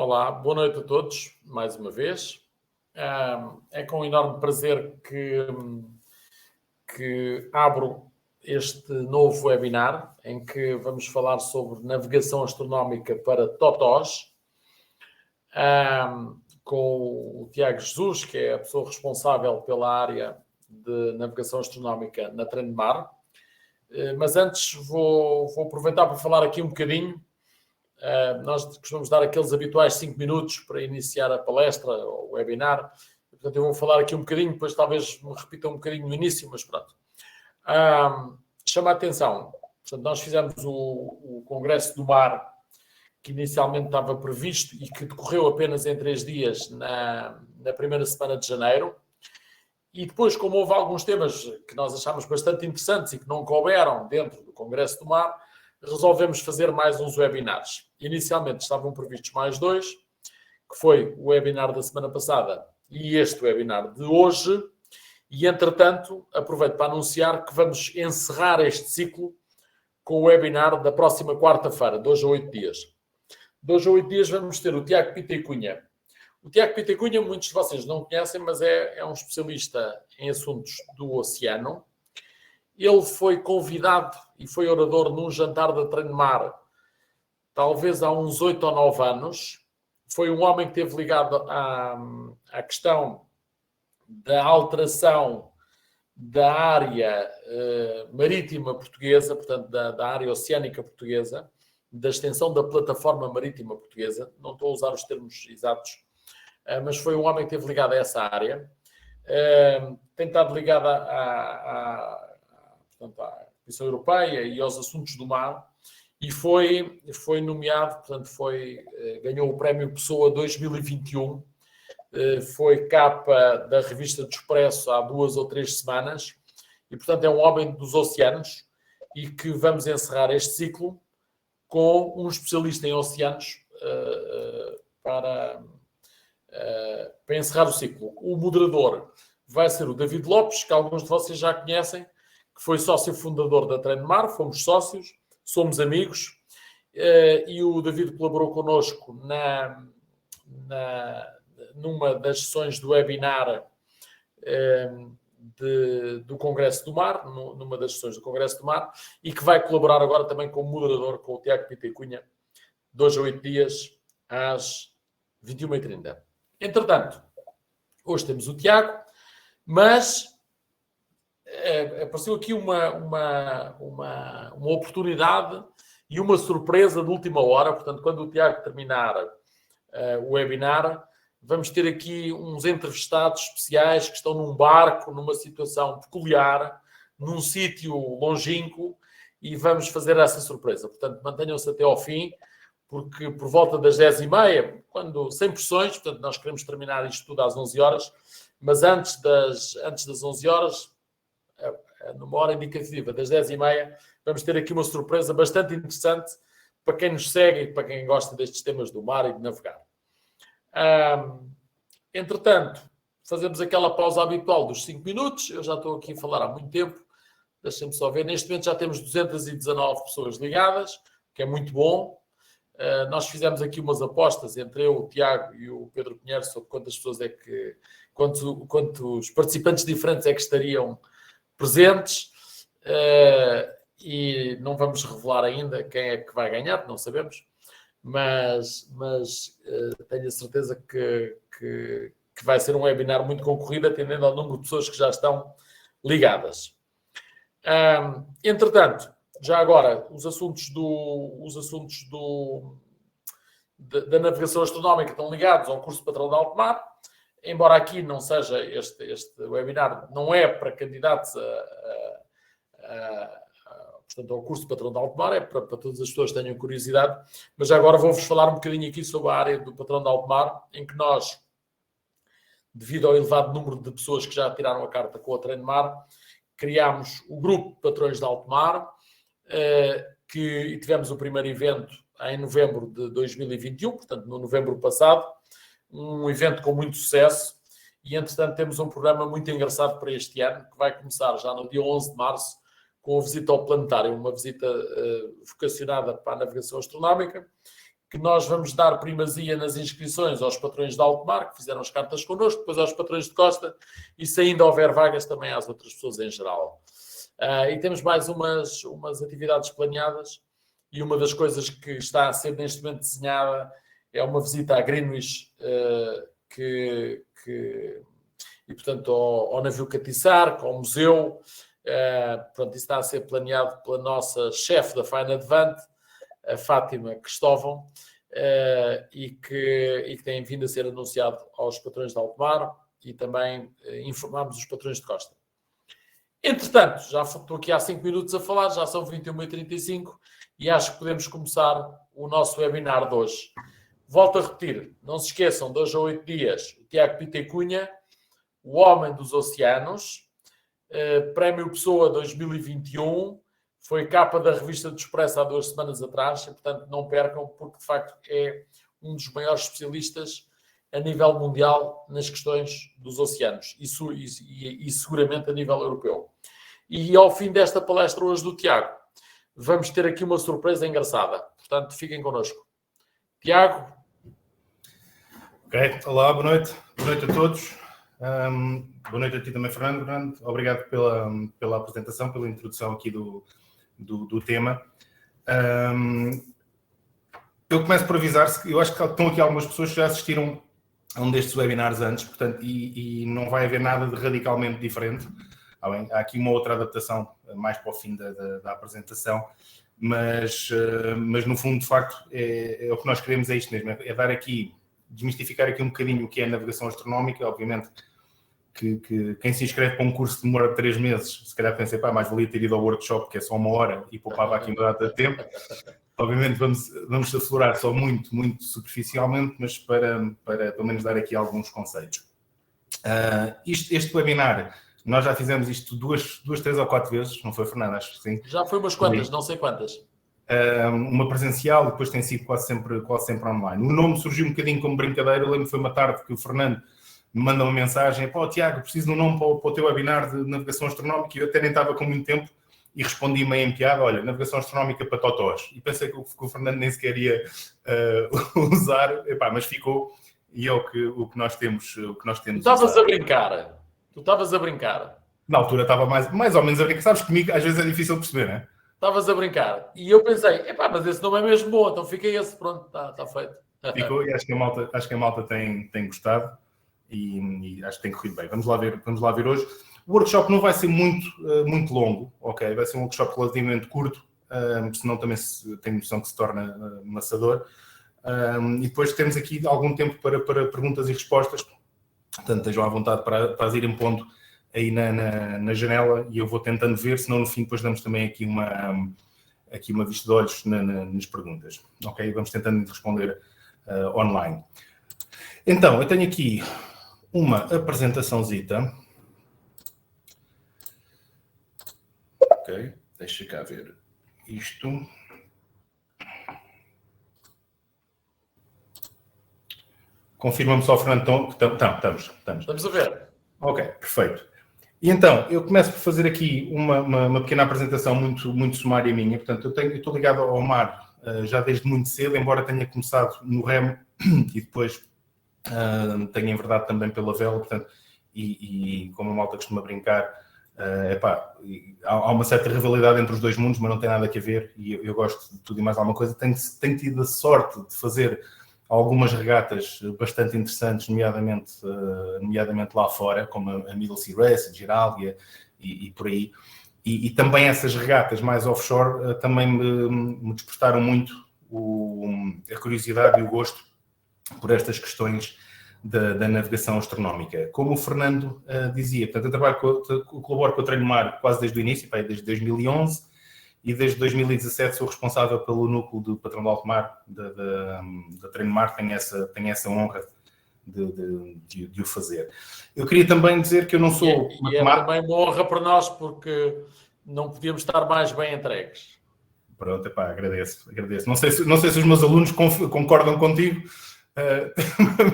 Olá, boa noite a todos, mais uma vez. É com enorme prazer que abro este novo webinar em que vamos falar sobre navegação astronómica para totós, com o Tiago Jesus, que é a pessoa responsável pela área de navegação astronómica na Trem-de-Mar. Mas antes vou aproveitar para falar aqui um bocadinho. Nós costumamos dar aqueles habituais 5 minutos para iniciar a palestra ou o webinar. Portanto, eu vou falar aqui um bocadinho, depois talvez me repita um bocadinho no início, mas pronto. Chama a atenção. Portanto, nós fizemos o Congresso do Mar, que inicialmente estava previsto e que decorreu apenas em 3 dias na primeira semana de janeiro. E depois, como houve alguns temas que nós achámos bastante interessantes e que não couberam dentro do Congresso do Mar, resolvemos fazer mais uns webinars. Inicialmente estavam previstos mais 2, que foi o webinar da semana passada e este webinar de hoje. E, entretanto, aproveito para anunciar que vamos encerrar este ciclo com o webinar da próxima quarta-feira, 2 a 8 dias. 2 a 8 dias vamos ter o Tiago Pita e Cunha. O Tiago Pita e Cunha, muitos de vocês não conhecem, mas é um especialista em assuntos do oceano. Ele foi convidado e foi orador num jantar da Trem-de-Mar, talvez há uns 8 ou 9 anos. Foi um homem que esteve ligado à questão da alteração da área marítima portuguesa, portanto, da área oceânica portuguesa, da extensão da plataforma marítima portuguesa. Não estou a usar os termos exatos, mas foi um homem que esteve ligado a essa área. Tem estado ligado portanto, à Comissão Europeia e aos assuntos do mar, e foi nomeado, portanto, ganhou o Prémio Pessoa 2021, foi capa da revista do Expresso há 2 ou 3 semanas, e, portanto, é um homem dos oceanos, e que vamos encerrar este ciclo com um especialista em oceanos para encerrar o ciclo. O moderador vai ser o David Lopes, que alguns de vocês já conhecem, que foi sócio fundador da Trem-de-Mar, fomos sócios, somos amigos, e o David colaborou connosco numa das sessões do webinar do Congresso do Mar, numa das sessões do Congresso do Mar, e que vai colaborar agora também como moderador com o Tiago Pita e Cunha, 2 a 8 dias, às 21h30. Entretanto, hoje temos o Tiago, mas apareceu aqui uma oportunidade e uma surpresa de última hora. Portanto, quando o Tiago terminar o webinar, vamos ter aqui uns entrevistados especiais que estão num barco, numa situação peculiar, num sítio longínquo, e vamos fazer essa surpresa. Portanto, mantenham-se até ao fim, porque por volta das 10h30, sem pressões, portanto, nós queremos terminar isto tudo às 11 horas, mas antes das 11 horas, numa hora indicativa das 10h30, vamos ter aqui uma surpresa bastante interessante para quem nos segue e para quem gosta destes temas do mar e de navegar. Entretanto, fazemos aquela pausa habitual dos 5 minutos. Eu já estou aqui a falar há muito tempo. Deixem-me só ver. Neste momento já temos 219 pessoas ligadas, que é muito bom. Nós fizemos aqui umas apostas entre eu, o Tiago e o Pedro Pinheiro sobre quantas pessoas quantos participantes diferentes é que estariam presentes, e não vamos revelar ainda quem é que vai ganhar, não sabemos, mas tenho a certeza que vai ser um webinar muito concorrido, atendendo ao número de pessoas que já estão ligadas. Entretanto, já agora, os assuntos da navegação astronómica estão ligados ao curso de patrão de alto mar, embora aqui não seja este webinar, não é para candidatos portanto, ao curso de patrão de alto mar, é para todas as pessoas que tenham curiosidade, mas agora vou-vos falar um bocadinho aqui sobre a área do patrão de alto mar, em que nós, devido ao elevado número de pessoas que já tiraram a carta com a Trem-de-Mar, criámos o grupo de patrões de alto mar, e tivemos o primeiro evento em novembro de 2021, portanto, no novembro passado, um evento com muito sucesso, e, entretanto, temos um programa muito engraçado para este ano, que vai começar já no dia 11 de março, com a visita ao planetário, uma visita vocacionada para a navegação astronómica, que nós vamos dar primazia nas inscrições aos patrões de alto mar, que fizeram as cartas connosco, depois aos patrões de costa, e se ainda houver vagas também às outras pessoas em geral. E temos mais umas atividades planeadas, e uma das coisas que está a ser neste momento desenhada é uma visita a Greenwich, e portanto ao navio Catiçar, ao museu. Pronto, isso está a ser planeado pela nossa chefe da Fine Advent, a Fátima Cristóvão, e que tem vindo a ser anunciado aos patrões de alto mar, e também informamos os patrões de costa. Entretanto, já estou aqui há 5 minutos a falar, já são 21h35 e acho que podemos começar o nosso webinar de hoje. Volto a repetir, não se esqueçam, de hoje a 8 dias, o Tiago Pitecunha, o Homem dos Oceanos, Prémio Pessoa 2021, foi capa da revista do Expresso há 2 semanas atrás, e portanto não percam, porque de facto é um dos maiores especialistas a nível mundial nas questões dos oceanos e seguramente a nível europeu. E ao fim desta palestra hoje do Tiago, vamos ter aqui uma surpresa engraçada. Portanto, fiquem connosco. Tiago. Ok, olá, boa noite. Boa noite a todos. Boa noite a ti também, Fernando. Obrigado pela apresentação, pela introdução aqui do tema. Eu começo por avisar-se que eu acho que estão aqui algumas pessoas que já assistiram a um destes webinars antes, portanto, e não vai haver nada de radicalmente diferente. Há aqui uma outra adaptação mais para o fim da apresentação, mas no fundo, de facto, é o que nós queremos, é isto mesmo, é dar aqui, desmistificar aqui um bocadinho o que é a navegação astronómica. Obviamente que quem se inscreve para um curso demora 3 meses, se calhar pensa, mais valia ter ido ao workshop, que é só 1 hora, e poupava aqui uma data de tempo. Obviamente vamos aflorar só muito, muito superficialmente, mas para pelo menos dar aqui alguns conceitos. Este webinar, nós já fizemos isto 2, 3 ou 4 vezes, não foi, Fernando? Acho que sim. Já foi umas quantas, não sei quantas. Uma presencial, depois tem sido quase sempre online. O nome surgiu um bocadinho como brincadeira. Eu lembro que foi uma tarde que o Fernando me manda uma mensagem: pô, Tiago, preciso de um nome para o teu webinar de navegação astronómica, e eu até nem estava com muito tempo, e respondi meio em piada: olha, navegação astronómica para totós. E pensei que o Fernando nem sequer ia usar, mas ficou, e é o que nós temos. Tu estavas a brincar. Tu estavas a brincar. Na altura estava mais ou menos a brincar. Sabes, comigo às vezes é difícil perceber, não é? Estavas a brincar. E eu pensei, mas esse nome é mesmo bom, então fica esse, pronto, está feito. Ficou, e acho que a malta tem gostado, e acho que tem corrido bem. Vamos lá ver hoje. O workshop não vai ser muito longo, ok? Vai ser um workshop relativamente curto, senão também tenho noção que se torna maçador. E depois temos aqui algum tempo para perguntas e respostas, portanto estejam à vontade para as irem pondo aí na janela, e eu vou tentando ver, senão no fim depois damos também aqui uma vista de olhos nas perguntas, ok? Vamos tentando responder online. Então, eu tenho aqui uma apresentaçãozita. Ok, deixa cá ver isto. Confirma-me só, Fernando, que estamos. Estamos a ver. Ok, perfeito. E então, eu começo por fazer aqui uma pequena apresentação muito sumária minha. Portanto, eu estou ligado ao mar já desde muito cedo, embora tenha começado no remo e depois tenha enverdado também pela vela. Portanto, e como a malta costuma brincar, há uma certa rivalidade entre os dois mundos, mas não tem nada a ver, e eu gosto de tudo e mais alguma coisa. Tenho tido a sorte de fazer algumas regatas bastante interessantes, nomeadamente lá fora, como a Middle Sea Race, a Girália e por aí. E também essas regatas mais offshore também me despertaram muito a curiosidade e o gosto por estas questões da navegação astronómica. Como o Fernando dizia, portanto, eu colaboro com a Treino Mar quase desde o início, desde 2011, e desde 2017 sou responsável pelo núcleo do Patrão de Alto Mar, da Treino Mar. Tenho essa honra de o fazer. Eu queria também dizer que eu não sou... E é também uma honra para nós, porque não podíamos estar mais bem entregues. Pronto, agradeço. Não sei se os meus alunos concordam contigo,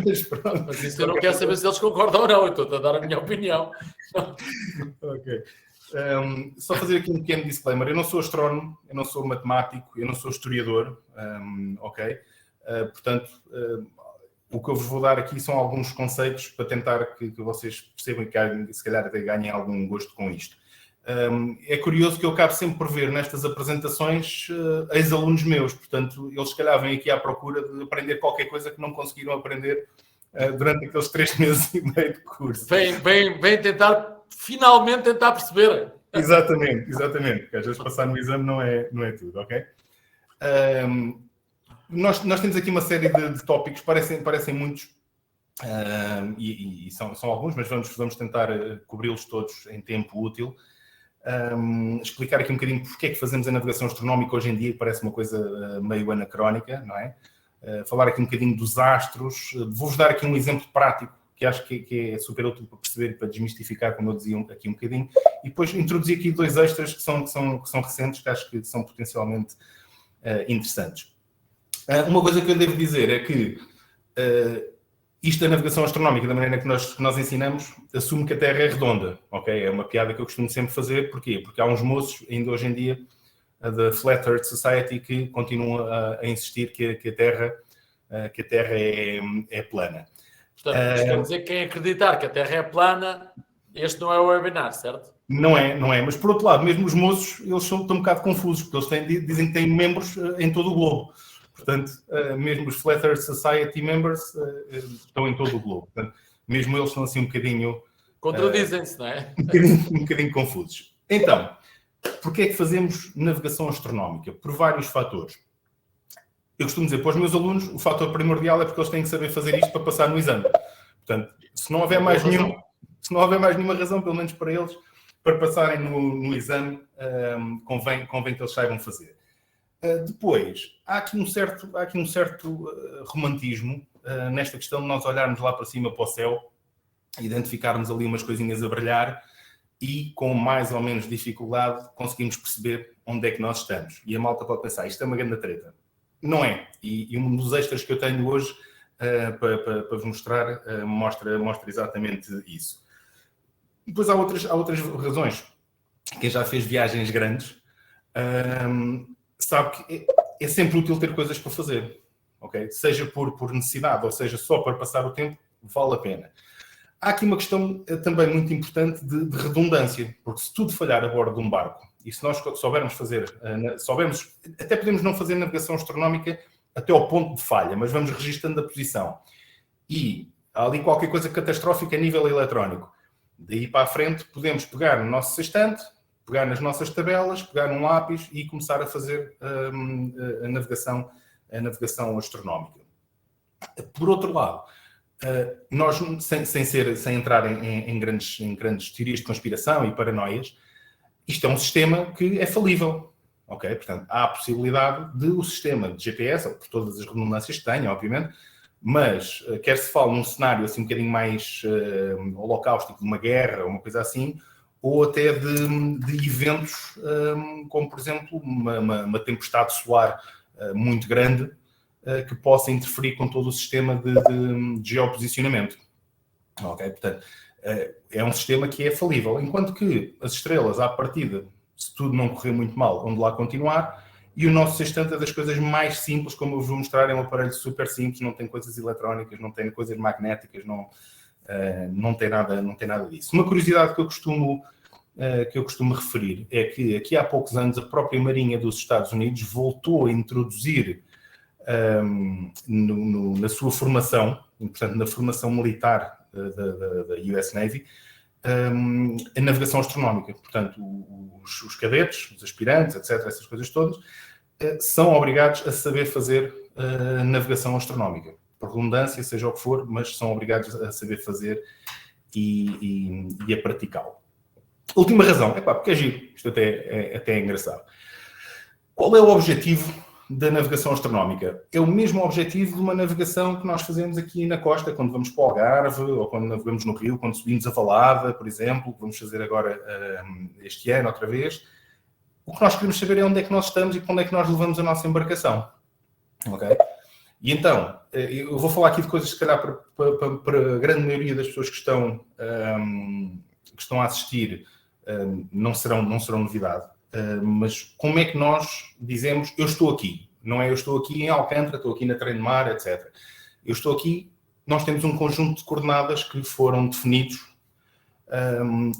mas pronto. Mas isso eu não quero saber se eles concordam ou não, eu estou a dar a minha opinião. Ok. Só fazer aqui um pequeno disclaimer: eu não sou astrónomo, eu não sou matemático, eu não sou historiador, ok? Portanto, o que eu vos vou dar aqui são alguns conceitos para tentar que vocês percebam e que se calhar até ganhem algum gosto com isto. É curioso que eu acabo sempre por ver nestas apresentações ex-alunos meus, portanto, eles se calhar vêm aqui à procura de aprender qualquer coisa que não conseguiram aprender durante aqueles 3 meses e meio de curso. Vem tentar, finalmente tentar perceber. Exatamente, porque às vezes passar no exame não é tudo, ok? Nós temos aqui uma série de tópicos, parecem muitos, e são alguns, mas vamos tentar cobri-los todos em tempo útil. Explicar aqui um bocadinho porque é que fazemos a navegação astronómica hoje em dia, que parece uma coisa meio anacrónica, não é? Falar aqui um bocadinho dos astros. Vou-vos dar aqui um exemplo prático, que acho que é super útil para perceber e para desmistificar, como eu dizia aqui um bocadinho. E depois introduzir aqui 2 extras que são recentes, que acho que são potencialmente interessantes. Uma coisa que eu devo dizer é que isto da navegação astronómica, da maneira que nós ensinamos, assume que a Terra é redonda, ok? É uma piada que eu costumo sempre fazer. Porquê? Porque há uns moços, ainda hoje em dia, da Flat Earth Society, que continuam a insistir que a Terra é plana. Portanto, isto quer dizer que quem acreditar que a Terra é plana, este não é o webinar, certo? Não é. Mas, por outro lado, mesmo os moços, eles estão um bocado confusos, porque eles dizem que têm membros em todo o globo. Portanto, mesmo os Flat Earth Society members estão em todo o globo. Portanto, mesmo eles estão assim um bocadinho... Contradizem-se, não é? Um bocadinho confusos. Então, porquê é que fazemos navegação astronómica? Por vários fatores. Eu costumo dizer para os meus alunos, o fator primordial é porque eles têm que saber fazer isto para passar no exame. Portanto, se não houver mais nenhuma razão, pelo menos para eles, para passarem no exame, convém que eles saibam fazer. Depois, há aqui um certo romantismo nesta questão de nós olharmos lá para cima para o céu, identificarmos ali umas coisinhas a brilhar e, com mais ou menos dificuldade, conseguimos perceber onde é que nós estamos. E a malta pode pensar, isto é uma grande treta. Não é. E um dos extras que eu tenho hoje para vos mostrar mostra exatamente isso. Depois há outras razões. Quem já fez viagens grandes sabe que é sempre útil ter coisas para fazer, ok? Seja por necessidade, ou seja, só para passar o tempo, vale a pena. Há aqui uma questão também muito importante de redundância, porque se tudo falhar a bordo de um barco, e se nós soubermos até podemos não fazer navegação astronómica até ao ponto de falha, mas vamos registando a posição. E há ali qualquer coisa catastrófica a nível eletrónico. Daí para a frente podemos pegar no nosso sextante, pegar nas nossas tabelas, pegar num lápis e começar a fazer a navegação astronómica. Por outro lado, nós, sem entrar em grandes teorias de conspiração e paranoias, isto é um sistema que é falível. Okay? Portanto, há a possibilidade de o sistema de GPS, por todas as redundâncias que tenha, obviamente, mas quer se fale num cenário assim um bocadinho mais holocaustico, de uma guerra, uma coisa assim, ou até de eventos como, por exemplo, uma tempestade solar muito grande que possa interferir com todo o sistema de geoposicionamento. Okay? Portanto, é um sistema que é falível, enquanto que as estrelas, à partida, se tudo não correr muito mal, vão de lá continuar, e o nosso sextante é das coisas mais simples, como eu vos vou mostrar, é um aparelho super simples, não tem coisas eletrónicas, não tem coisas magnéticas, não tem nada disso. Uma curiosidade que eu costumo referir é que aqui há poucos anos a própria Marinha dos Estados Unidos voltou a introduzir na sua formação, portanto na formação militar da US Navy, a navegação astronómica. Portanto, os cadetes, os aspirantes, etc., essas coisas todas, são obrigados a saber fazer navegação astronómica. Por redundância, seja o que for, mas são obrigados a saber fazer e a praticá-lo. Última razão, porque é giro, isto até é engraçado. Qual é o objetivo da navegação astronómica? É o mesmo objetivo de uma navegação que nós fazemos aqui na costa, quando vamos para o Algarve, ou quando navegamos no Rio, quando subimos a Valada, por exemplo, que vamos fazer agora este ano, outra vez. O que nós queremos saber é onde é que nós estamos e para onde é que nós levamos a nossa embarcação. Ok? E então, eu vou falar aqui de coisas, se calhar, para a grande maioria das pessoas que estão a assistir, não serão novidade. Mas como é que nós dizemos, eu estou aqui? Não é eu estou aqui em Alcântara, estou aqui na Trem-de-Mar, etc. Eu estou aqui, nós temos um conjunto de coordenadas que foram definidos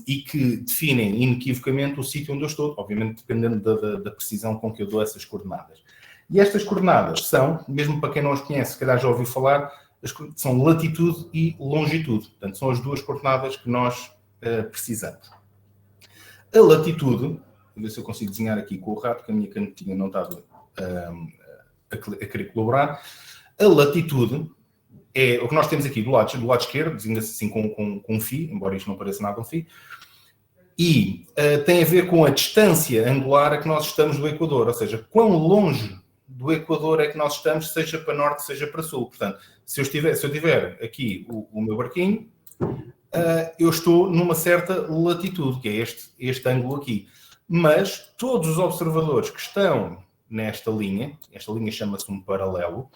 e que definem inequivocamente o sítio onde eu estou, obviamente dependendo da precisão com que eu dou essas coordenadas. E estas coordenadas são, mesmo para quem não as conhece, se calhar já ouviu falar, são latitude e longitude. Portanto, são as duas coordenadas que nós precisamos. A latitude, vou ver se eu consigo desenhar aqui com o rato, porque a minha canetinha não estava a querer colaborar. A latitude é o que nós temos aqui do lado esquerdo, desenha-se assim com um φ, embora isto não pareça nada um φ, e tem a ver com a distância angular a que nós estamos do Equador, ou seja, quão longe do Equador é que nós estamos, seja para norte, seja para sul. Portanto, se eu tiver aqui o meu barquinho, eu estou numa certa latitude, que é este ângulo aqui. Mas todos os observadores que estão nesta linha, esta linha chama-se um paralelo,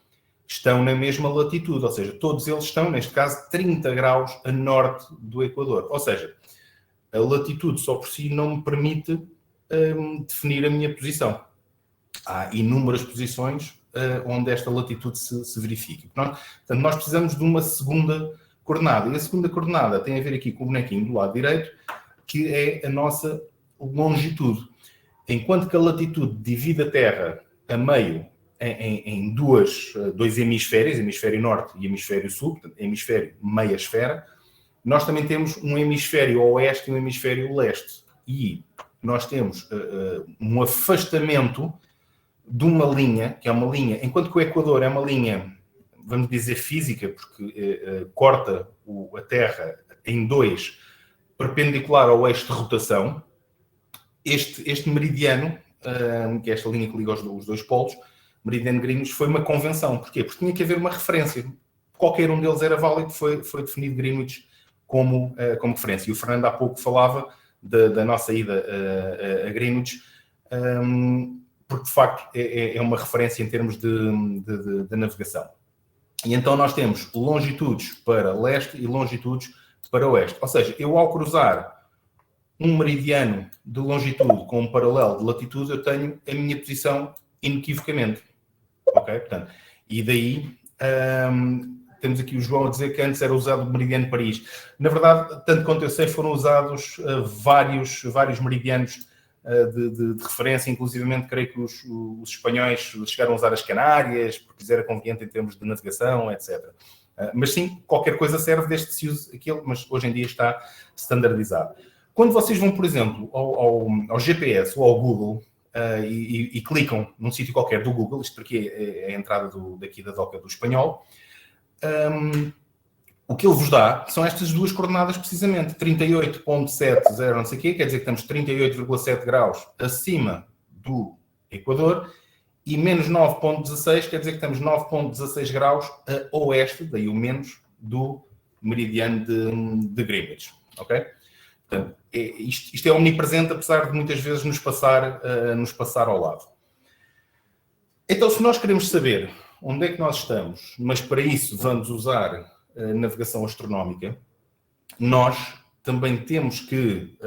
estão na mesma latitude, ou seja, todos eles estão, neste caso, 30 graus a norte do Equador. Ou seja, a latitude só por si não me permite definir a minha posição. Há inúmeras posições onde esta latitude se verifica. Portanto, nós precisamos de uma segunda coordenada. E a segunda coordenada tem a ver aqui com o bonequinho do lado direito, que é a nossa longitude. Enquanto que a latitude divide a Terra a meio em dois hemisférios, hemisfério norte e hemisfério sul, portanto, hemisfério meia esfera, nós também temos um hemisfério oeste e um hemisfério leste. E nós temos um afastamento de uma linha, que é uma linha, enquanto que o Equador é uma linha, vamos dizer, física, porque corta a Terra em dois, perpendicular ao eixo de rotação, este meridiano, que é esta linha que liga os dois polos, meridiano de Greenwich, foi uma convenção. Porquê? Porque tinha que haver uma referência. Qualquer um deles era válido, foi definido Greenwich como referência. E o Fernando há pouco falava da nossa ida a Greenwich, porque de facto é uma referência em termos de navegação. E então nós temos longitudes para leste e longitudes para oeste. Ou seja, eu ao cruzar um meridiano de longitude com um paralelo de latitude, eu tenho a minha posição inequivocamente. Ok? Portanto, e daí temos aqui o João a dizer que antes era usado o meridiano de Paris. Na verdade, tanto quanto eu sei, foram usados vários meridianos de referência, inclusivamente creio que os espanhóis chegaram a usar as Canárias, porque era conveniente em termos de navegação, etc. Mas sim, qualquer coisa serve desde que se use aquilo, mas hoje em dia está standardizado. Quando vocês vão, por exemplo, ao GPS ou ao Google e clicam num sítio qualquer do Google, isto porque é a entrada daqui da doca do espanhol, o que ele vos dá são estas duas coordenadas precisamente, 38.70 não sei o quê, quer dizer que estamos 38,7 graus acima do Equador, e menos 9.16 quer dizer que estamos 9.16 graus a oeste, daí o menos, do meridiano de Greenwich. Ok? Portanto, isto é omnipresente, apesar de muitas vezes nos passar ao lado. Então, se nós queremos saber onde é que nós estamos, mas para isso vamos usar navegação astronómica, nós também temos que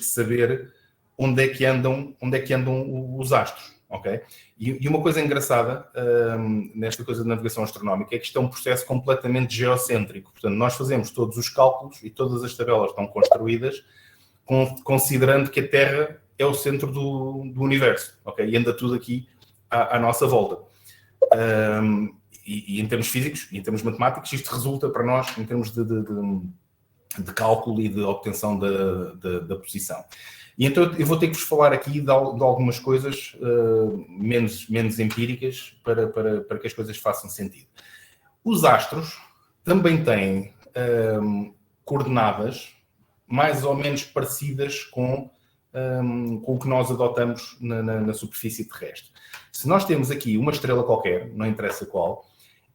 saber onde é que andam os astros, ok? E uma coisa engraçada nesta coisa de navegação astronómica é que isto é um processo completamente geocêntrico. Portanto, nós fazemos todos os cálculos e todas as tabelas estão construídas considerando que a Terra é o centro do universo, ok? E anda tudo aqui à nossa volta. E em termos físicos e em termos matemáticos, isto resulta para nós, em termos de cálculo e de obtenção da posição. E então eu vou ter que vos falar aqui de algumas coisas menos empíricas para que as coisas façam sentido. Os astros também têm coordenadas mais ou menos parecidas com o que nós adotamos na superfície terrestre. Se nós temos aqui uma estrela qualquer, não interessa qual,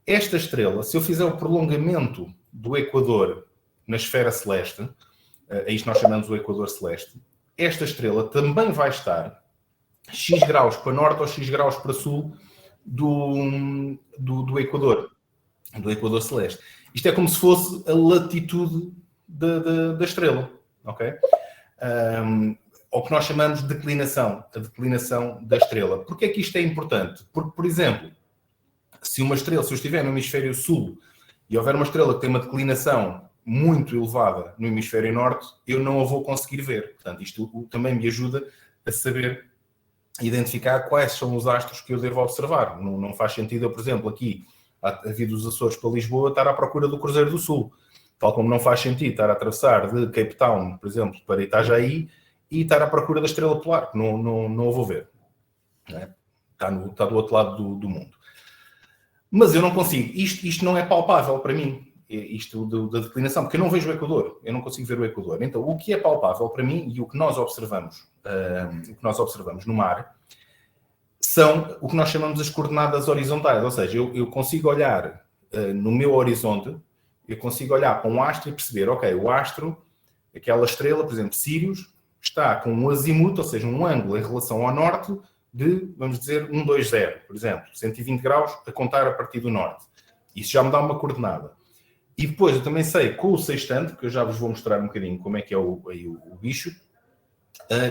esta estrela, se eu fizer o prolongamento do Equador na esfera celeste, a isto nós chamamos o Equador celeste, esta estrela também vai estar X graus para norte ou X graus para sul do Equador celeste. Isto é como se fosse a latitude da estrela, ok? ao que nós chamamos de declinação, a declinação da estrela. Porquê é que isto é importante? Porque, por exemplo, se eu estiver no hemisfério sul e houver uma estrela que tem uma declinação muito elevada no hemisfério norte, eu não a vou conseguir ver. Portanto, isto também me ajuda a saber identificar quais são os astros que eu devo observar. Não faz sentido eu, por exemplo, aqui, a vir dos Açores para Lisboa, estar à procura do Cruzeiro do Sul. Tal como não faz sentido estar a atravessar de Cape Town, por exemplo, para Itajaí e estar à procura da estrela polar, que não a vou ver. Não é? Está do outro lado do mundo. Mas eu não consigo. Isto não é palpável para mim. Isto da declinação, porque eu não vejo o Equador. Eu não consigo ver o Equador. Então, o que é palpável para mim e o que nós observamos no mar são o que nós chamamos as coordenadas horizontais. Ou seja, eu consigo olhar no meu horizonte, eu consigo olhar para um astro e perceber, ok, o astro, aquela estrela, por exemplo, Sirius, está com um azimuth, ou seja, um ângulo em relação ao norte de, vamos dizer, 120, por exemplo, 120 graus a contar a partir do norte. Isso já me dá uma coordenada. E depois eu também sei, com o sextante, que eu já vos vou mostrar um bocadinho como é que é o bicho,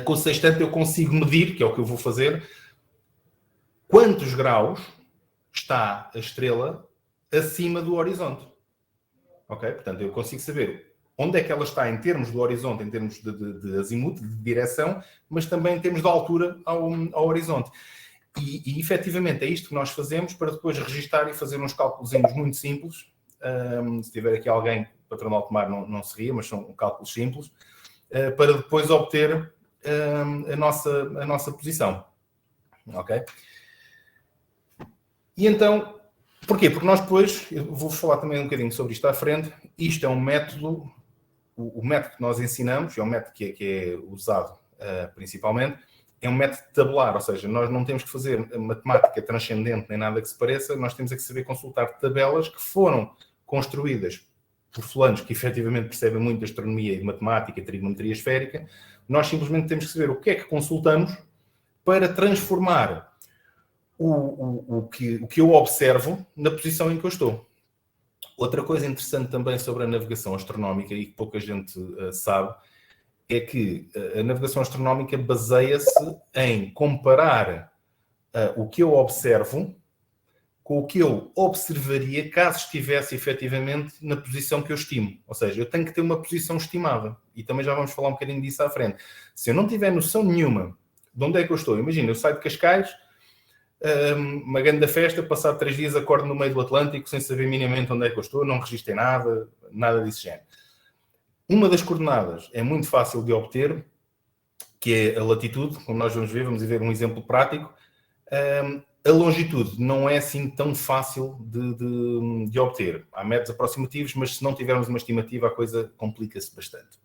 com o sextante eu consigo medir, que é o que eu vou fazer, quantos graus está a estrela acima do horizonte. Ok? Portanto, eu consigo saber onde é que ela está em termos do horizonte, em termos de azimuth, de direção, mas também em termos de altura ao horizonte. E efetivamente é isto que nós fazemos para depois registar e fazer uns cálculos muito simples. Se tiver aqui alguém, patrão de mar, não se ria, mas são cálculos simples, para depois obter a nossa posição. Ok? E então, porquê? Porque nós depois, eu vou-vos falar também um bocadinho sobre isto à frente, isto é um método, o método que nós ensinamos, é um método que é usado principalmente, é um método tabular, ou seja, nós não temos que fazer matemática transcendente nem nada que se pareça, nós temos é que saber consultar tabelas que foram construídas por fulanos que efetivamente percebem muito de astronomia e de matemática e trigonometria esférica. Nós simplesmente temos que saber o que é que consultamos para transformar o que eu observo na posição em que eu estou. Outra coisa interessante também sobre a navegação astronómica e que pouca gente sabe é que a navegação astronómica baseia-se em comparar o que eu observo com o que eu observaria caso estivesse efetivamente na posição que eu estimo. Ou seja, eu tenho que ter uma posição estimada. E também já vamos falar um bocadinho disso à frente. Se eu não tiver noção nenhuma de onde é que eu estou, imagina, eu saio de Cascais, uma grande festa, passado 3 dias acordo no meio do Atlântico sem saber minimamente onde é que eu estou, não registrei nada desse género. Uma das coordenadas é muito fácil de obter, que é a latitude, como nós vamos ver um exemplo prático. A longitude não é assim tão fácil de obter. Há métodos aproximativos, mas se não tivermos uma estimativa, a coisa complica-se bastante.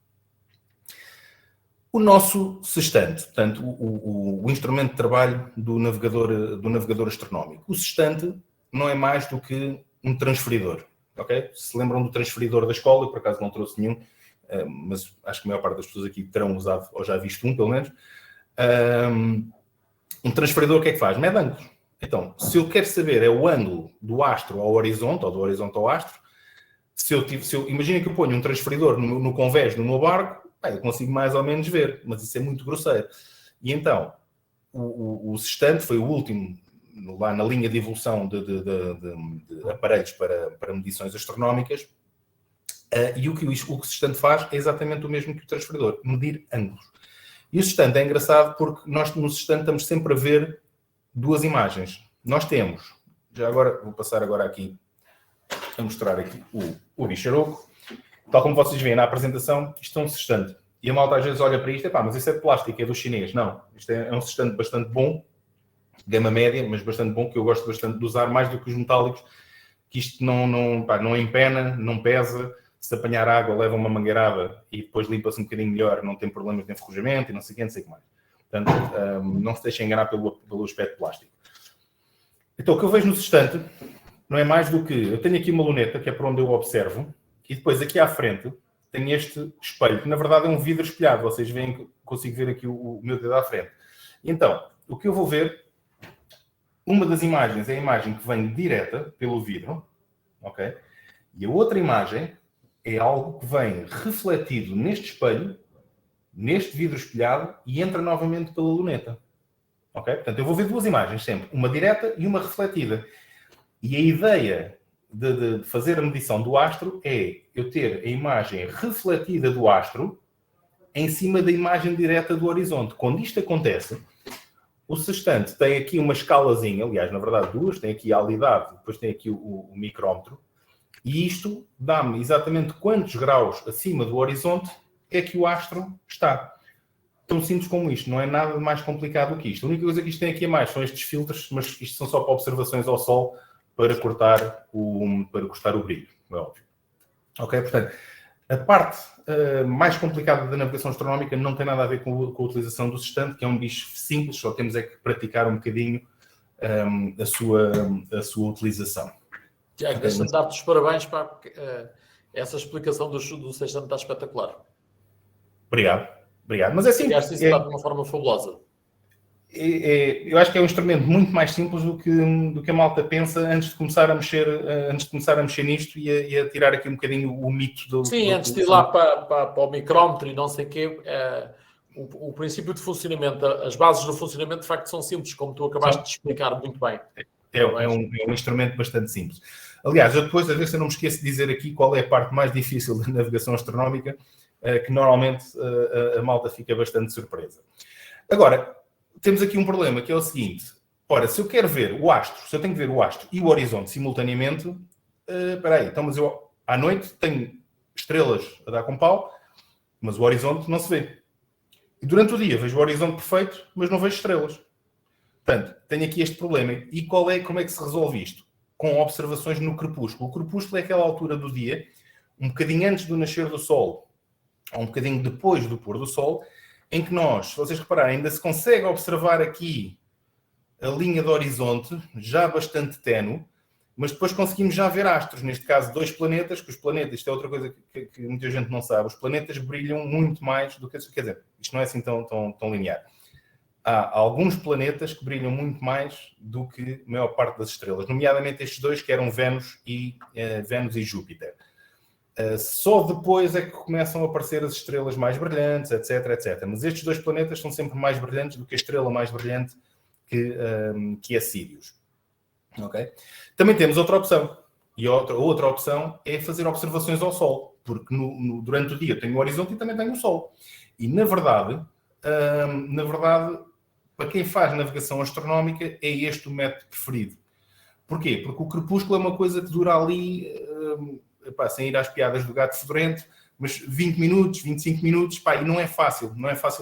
O nosso sextante, portanto, o instrumento de trabalho do navegador astronómico. O sextante não é mais do que um transferidor. Okay? Se lembram do transferidor da escola, eu por acaso não trouxe nenhum, mas acho que a maior parte das pessoas aqui terão usado, ou já visto um, pelo menos. Um transferidor o que é que faz? Mede ângulos. Então, se eu quero saber é o ângulo do astro ao horizonte, ou do horizonte ao astro, imagina que eu ponho um transferidor no convés do meu barco, eu consigo mais ou menos ver, mas isso é muito grosseiro. E então, o sextante foi o último, lá na linha de evolução de aparelhos para medições astronómicas, e o que o sextante faz é exatamente o mesmo que o transferidor, medir ângulos. E o sextante é engraçado porque nós no sextante estamos sempre a ver duas imagens. Nós temos, já agora, vou passar agora aqui a mostrar aqui o bicharoco. Tal como vocês veem na apresentação, isto é um sextante. E a malta às vezes olha para isto, mas isso é de plástico, é do chinês. Não, isto é um sextante bastante bom, gama média, mas bastante bom, que eu gosto bastante de usar, mais do que os metálicos, que isto não empena, não pesa. Se apanhar água, leva uma mangueirada e depois limpa-se um bocadinho melhor, não tem problemas de enferrujamento e não sei o que mais. Portanto, não se deixem enganar pelo aspecto plástico. Então, o que eu vejo no sextante não é mais do que... Eu tenho aqui uma luneta, que é para onde eu observo, e depois aqui à frente tenho este espelho, que na verdade é um vidro espelhado. Vocês veem que consigo ver aqui o meu dedo à frente. E então, o que eu vou ver... Uma das imagens é a imagem que vem direta pelo vidro, ok? E a outra imagem é algo que vem refletido neste espelho neste vidro espelhado e entra novamente pela luneta. Ok? Portanto, eu vou ver duas imagens sempre, uma direta e uma refletida. E a ideia de fazer a medição do astro é eu ter a imagem refletida do astro em cima da imagem direta do horizonte. Quando isto acontece, o sextante tem aqui uma escalazinha, aliás, na verdade duas, tem aqui a alidade, depois tem aqui o micrómetro, e isto dá-me exatamente quantos graus acima do horizonte é que o astro está. Tão simples como isto, não é nada de mais complicado do que isto. A única coisa que isto tem aqui a mais são estes filtros, mas isto são só para observações ao sol, para cortar o brilho, é óbvio. Ok? Portanto, a parte mais complicada da navegação astronómica não tem nada a ver com a utilização do sextante, que é um bicho simples, só temos é que praticar um bocadinho a sua utilização. Tiago, deixa-me dar-te os parabéns para essa explicação do sextante está espetacular. Obrigado. Mas é simples. Isso está de uma forma fabulosa. Eu acho que é um instrumento muito mais simples do que a malta pensa antes de começar a mexer nisto e a tirar aqui um bocadinho o mito do... Sim, antes de ir lá para o micrómetro e não sei o quê, o princípio de funcionamento, as bases do funcionamento de facto são simples, como tu acabaste de explicar muito bem. É um instrumento bastante simples. Aliás, eu depois, às vezes, eu não me esqueço de dizer aqui qual é a parte mais difícil da navegação astronómica, que normalmente a malta fica bastante surpresa. Agora, temos aqui um problema, que é o seguinte. Ora, se eu quero ver o astro, se eu tenho que ver o astro e o horizonte simultaneamente, espera aí, então, mas eu à noite tenho estrelas a dar com pau, mas o horizonte não se vê. E durante o dia vejo o horizonte perfeito, mas não vejo estrelas. Portanto, tenho aqui este problema. E como é que se resolve isto? Com observações no crepúsculo. O crepúsculo é aquela altura do dia, um bocadinho antes do nascer do sol, ou um bocadinho depois do pôr do sol, em que nós, se vocês repararem, ainda se consegue observar aqui a linha do horizonte, já bastante ténue, mas depois conseguimos já ver astros, neste caso 2 planetas, que os planetas, isto é outra coisa que muita gente não sabe, os planetas brilham muito mais do que... Quer dizer, isto não é assim tão linear. Há alguns planetas que brilham muito mais do que a maior parte das estrelas, nomeadamente estes dois que eram Vênus e Júpiter. Só depois é que começam a aparecer as estrelas mais brilhantes, etc. Mas estes 2 planetas são sempre mais brilhantes do que a estrela mais brilhante que é Sirius. Okay? Também temos outra opção. E outra opção é fazer observações ao Sol. Porque durante o dia tenho o horizonte e também tenho o Sol. E, na verdade, para quem faz navegação astronómica, é este o método preferido. Porquê? Porque o crepúsculo é uma coisa que dura ali... sem ir às piadas do gato fedorento, mas 20 minutos, 25 minutos, e não é fácil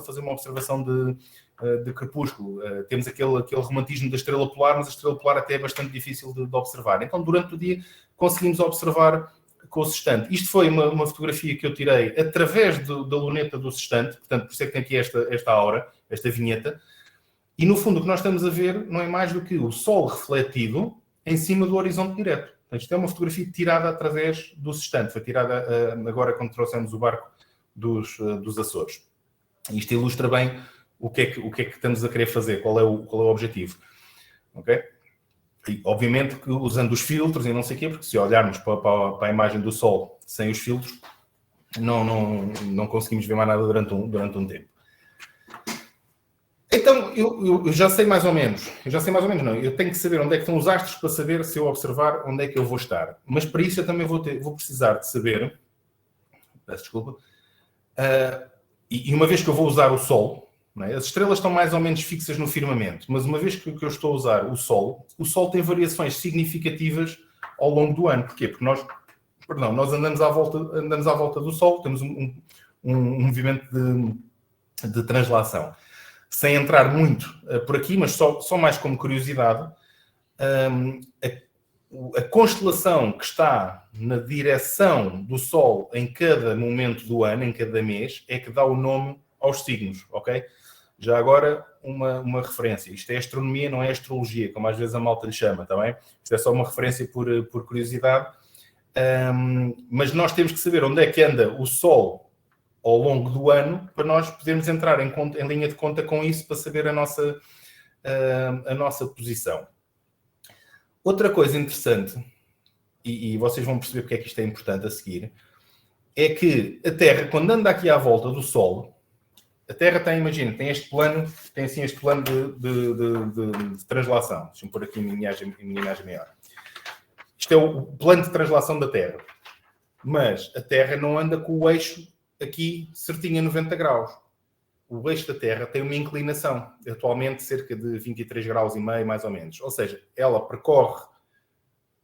fazer uma observação de crepúsculo. Temos aquele romantismo da estrela polar, mas a estrela polar até é bastante difícil de observar. Então, durante o dia, conseguimos observar com o sextante. Isto foi uma fotografia que eu tirei através da luneta do sextante, portanto, por isso é que tem aqui esta aura, esta vinheta, e no fundo o que nós estamos a ver não é mais do que o sol refletido em cima do horizonte direto. Portanto, isto é uma fotografia tirada através do sextante. Foi tirada agora quando trouxemos o barco dos Açores. Isto ilustra bem o que é que estamos a querer fazer, qual é o objetivo. Ok? E, obviamente, que usando os filtros e não sei o quê, porque se olharmos para a imagem do Sol sem os filtros, não conseguimos ver mais nada durante um tempo. Então, eu já sei mais ou menos. Eu tenho que saber onde é que estão os astros para saber, se eu observar, onde é que eu vou estar. Mas para isso eu também vou precisar de saber... Peço desculpa. E uma vez que eu vou usar o Sol, não é? As estrelas estão mais ou menos fixas no firmamento, mas uma vez que eu estou a usar o Sol tem variações ao longo do ano. Porquê? Porque nós andamos à volta do Sol, temos um movimento de translação. Sem entrar muito por aqui, mas só mais como curiosidade, a constelação que está na direção do Sol em cada momento do ano, em cada mês, é que dá o nome aos signos, ok? Já agora, uma referência. Isto é astronomia, não é astrologia, como às vezes a malta lhe chama, está bem? Isto é só uma referência por curiosidade. Mas nós temos que saber onde é que anda o Sol ao longo do ano, para nós podermos entrar em linha de conta com isso, para saber a nossa posição. Outra coisa interessante, e vocês vão perceber porque é que isto é importante a seguir, é que a Terra, quando anda aqui à volta do Sol, a Terra tem, imagina, tem este plano, tem assim este plano de translação. Deixa-me pôr aqui a minha imagem maior. Isto é o plano de translação da Terra. Mas a Terra não anda com o eixo aqui certinho a 90 graus. O eixo da Terra tem uma inclinação, atualmente cerca de 23 graus e meio, mais ou menos. Ou seja, ela percorre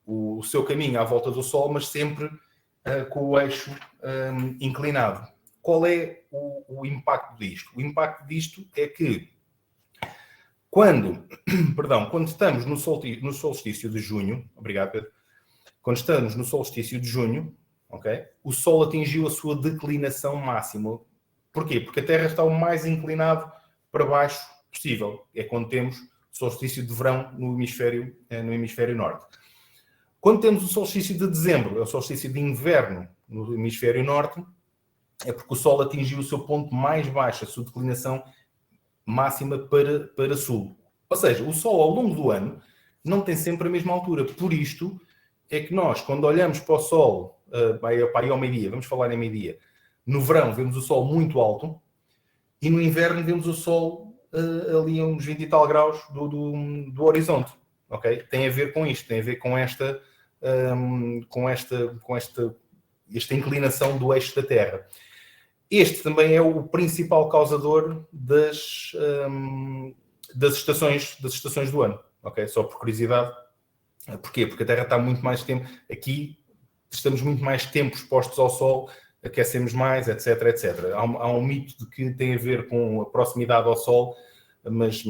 o seu caminho à volta do Sol, mas sempre com o eixo inclinado. Qual é o impacto disto? O impacto disto é que quando estamos no solstício de junho, obrigado Pedro, quando estamos no solstício de junho, okay, o Sol atingiu a sua declinação máxima. Porquê? Porque a Terra está o mais inclinado para baixo possível. É quando temos solstício de verão no hemisfério norte. Quando temos o solstício de dezembro, é o solstício de inverno no hemisfério norte, é porque o Sol atingiu o seu ponto mais baixo, a sua declinação máxima para sul. Ou seja, o Sol ao longo do ano não tem sempre a mesma altura. Por isto é que nós, quando olhamos para o Sol, para aí ao meio-dia, vamos falar em meio-dia, no verão vemos o Sol muito alto e no inverno vemos o Sol ali a uns 20 e tal graus do horizonte. Okay? Tem a ver com isto, tem a ver com esta inclinação do eixo da Terra. Este também é o principal causador das estações do ano. Okay? Só por curiosidade. Porquê? Porque a Terra está muito mais tempo... Aqui estamos muito mais tempo expostos ao Sol, aquecemos mais, etc, etc. Há um mito de que tem a ver com a proximidade ao Sol, mas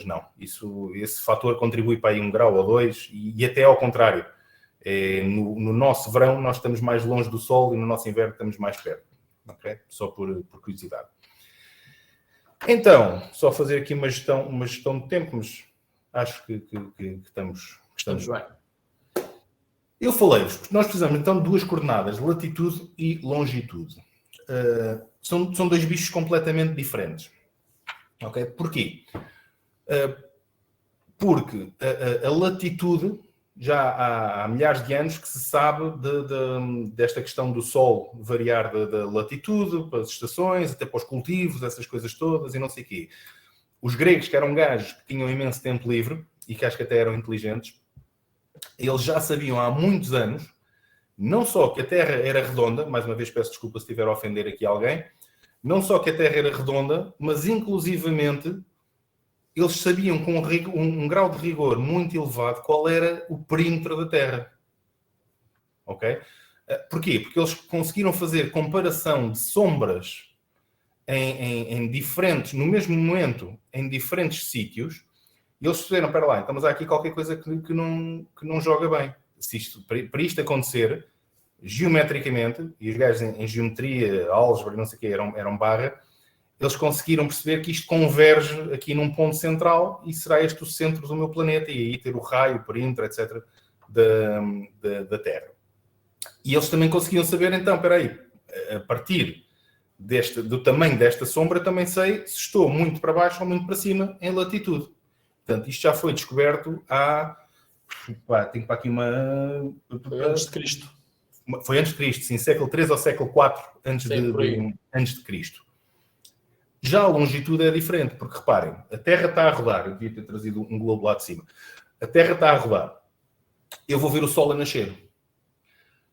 não. Esse fator contribui para aí 1 grau ou 2 e até ao contrário. No nosso verão nós estamos mais longe do Sol e no nosso inverno estamos mais perto. Okay? Só por curiosidade. Então, só fazer aqui uma gestão de tempo, mas acho que estamos bem. Eu falei-vos, porque nós precisamos então de duas coordenadas, latitude e longitude. São dois bichos completamente diferentes. Okay? Porquê? Porque a latitude, já há milhares de anos que se sabe desta questão do Sol variar da latitude para as estações, até para os cultivos, essas coisas todas e não sei o quê. Os gregos, que eram gajos que tinham imenso tempo livre e que acho que até eram inteligentes, eles já sabiam há muitos anos, não só que a Terra era redonda, mais uma vez peço desculpa se estiver a ofender aqui alguém, não só que a Terra era redonda, mas inclusivamente eles sabiam com um grau de rigor muito elevado qual era o perímetro da Terra. Ok? Porquê? Porque eles conseguiram fazer comparação de sombras no mesmo momento, em diferentes sítios. E eles disseram, espera lá, então, mas há aqui qualquer coisa que não joga bem. Para isto acontecer, geometricamente, e os gajos em geometria, álgebra, não sei o quê, eram barra, eles conseguiram perceber que isto converge aqui num ponto central e será este o centro do meu planeta, e aí ter o raio, o perímetro, etc., da Terra. E eles também conseguiam saber, então, espera aí, a partir do tamanho desta sombra, também sei se estou muito para baixo ou muito para cima em latitude. Portanto, isto já foi descoberto tenho para aqui uma... Foi antes de Cristo. Foi antes de Cristo, sim, século III ou século IV antes de Cristo. Já a longitude é diferente, porque reparem, a Terra está a rodar, eu devia ter trazido um globo lá de cima. A Terra está a rodar. Eu vou ver o Sol a nascer.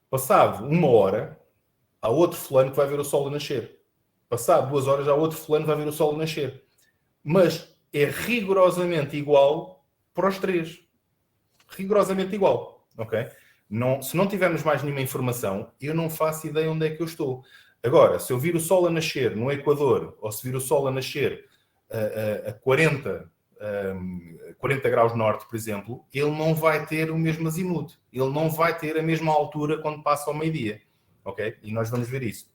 Passado 1 hora, há outro fulano que vai ver o Sol a nascer. Passado 2 horas, há outro fulano que vai ver o Sol a nascer. Mas é rigorosamente igual para os três. Rigorosamente igual. Ok? Se não tivermos mais nenhuma informação, eu não faço ideia onde é que eu estou. Agora, se eu vir o Sol a nascer no Equador, ou se vir o Sol a nascer a 40 graus norte, por exemplo, ele não vai ter o mesmo azimuth. Ele não vai ter a mesma altura quando passa ao meio-dia. Ok? E nós vamos ver isso.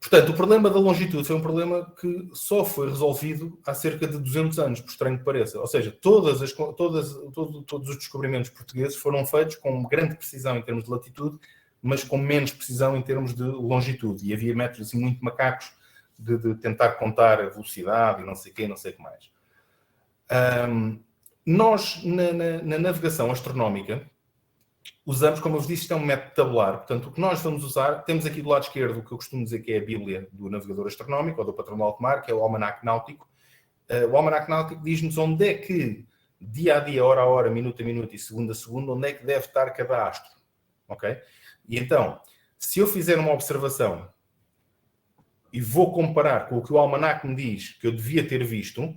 Portanto, o problema da longitude foi um problema que só foi resolvido há cerca de 200 anos, por estranho que pareça. Ou seja, todos os descobrimentos portugueses foram feitos com grande precisão em termos de latitude, mas com menos precisão em termos de longitude. E havia métodos assim, muito macacos de tentar contar a velocidade e não sei o quê, não sei o que mais. Nós, na navegação astronómica, usamos, como eu vos disse, isto é um método tabular. Portanto, o que nós vamos usar, temos aqui do lado esquerdo o que eu costumo dizer que é a Bíblia do navegador astronómico, ou do patrão do alto mar, que é o Almanaque Náutico. O Almanaque Náutico diz-nos onde é que, dia a dia, hora a hora, minuto a minuto e segundo a segundo, onde é que deve estar cada astro. Ok? E então, se eu fizer uma observação e vou comparar com o que o Almanaque me diz que eu devia ter visto,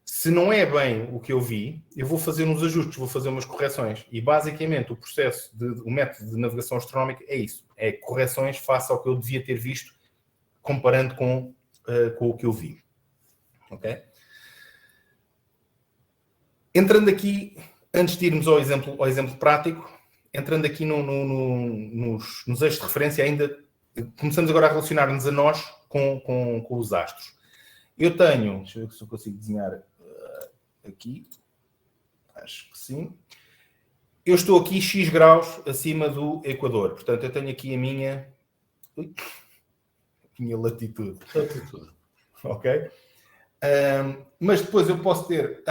se não é bem o que eu vi, eu vou fazer uns ajustes, vou fazer umas correções. E basicamente o método de navegação astronómica é isso. É correções face ao que eu devia ter visto, comparando com o que eu vi. Ok? Entrando aqui, antes de irmos ao exemplo prático, entrando aqui nos eixos de referência ainda, começamos agora a relacionar-nos a nós com os astros. Eu tenho, deixa eu ver se eu consigo desenhar aqui, acho que sim. Eu estou aqui X graus acima do Equador, portanto eu tenho aqui a minha latitude. Ok? Mas depois eu posso ter...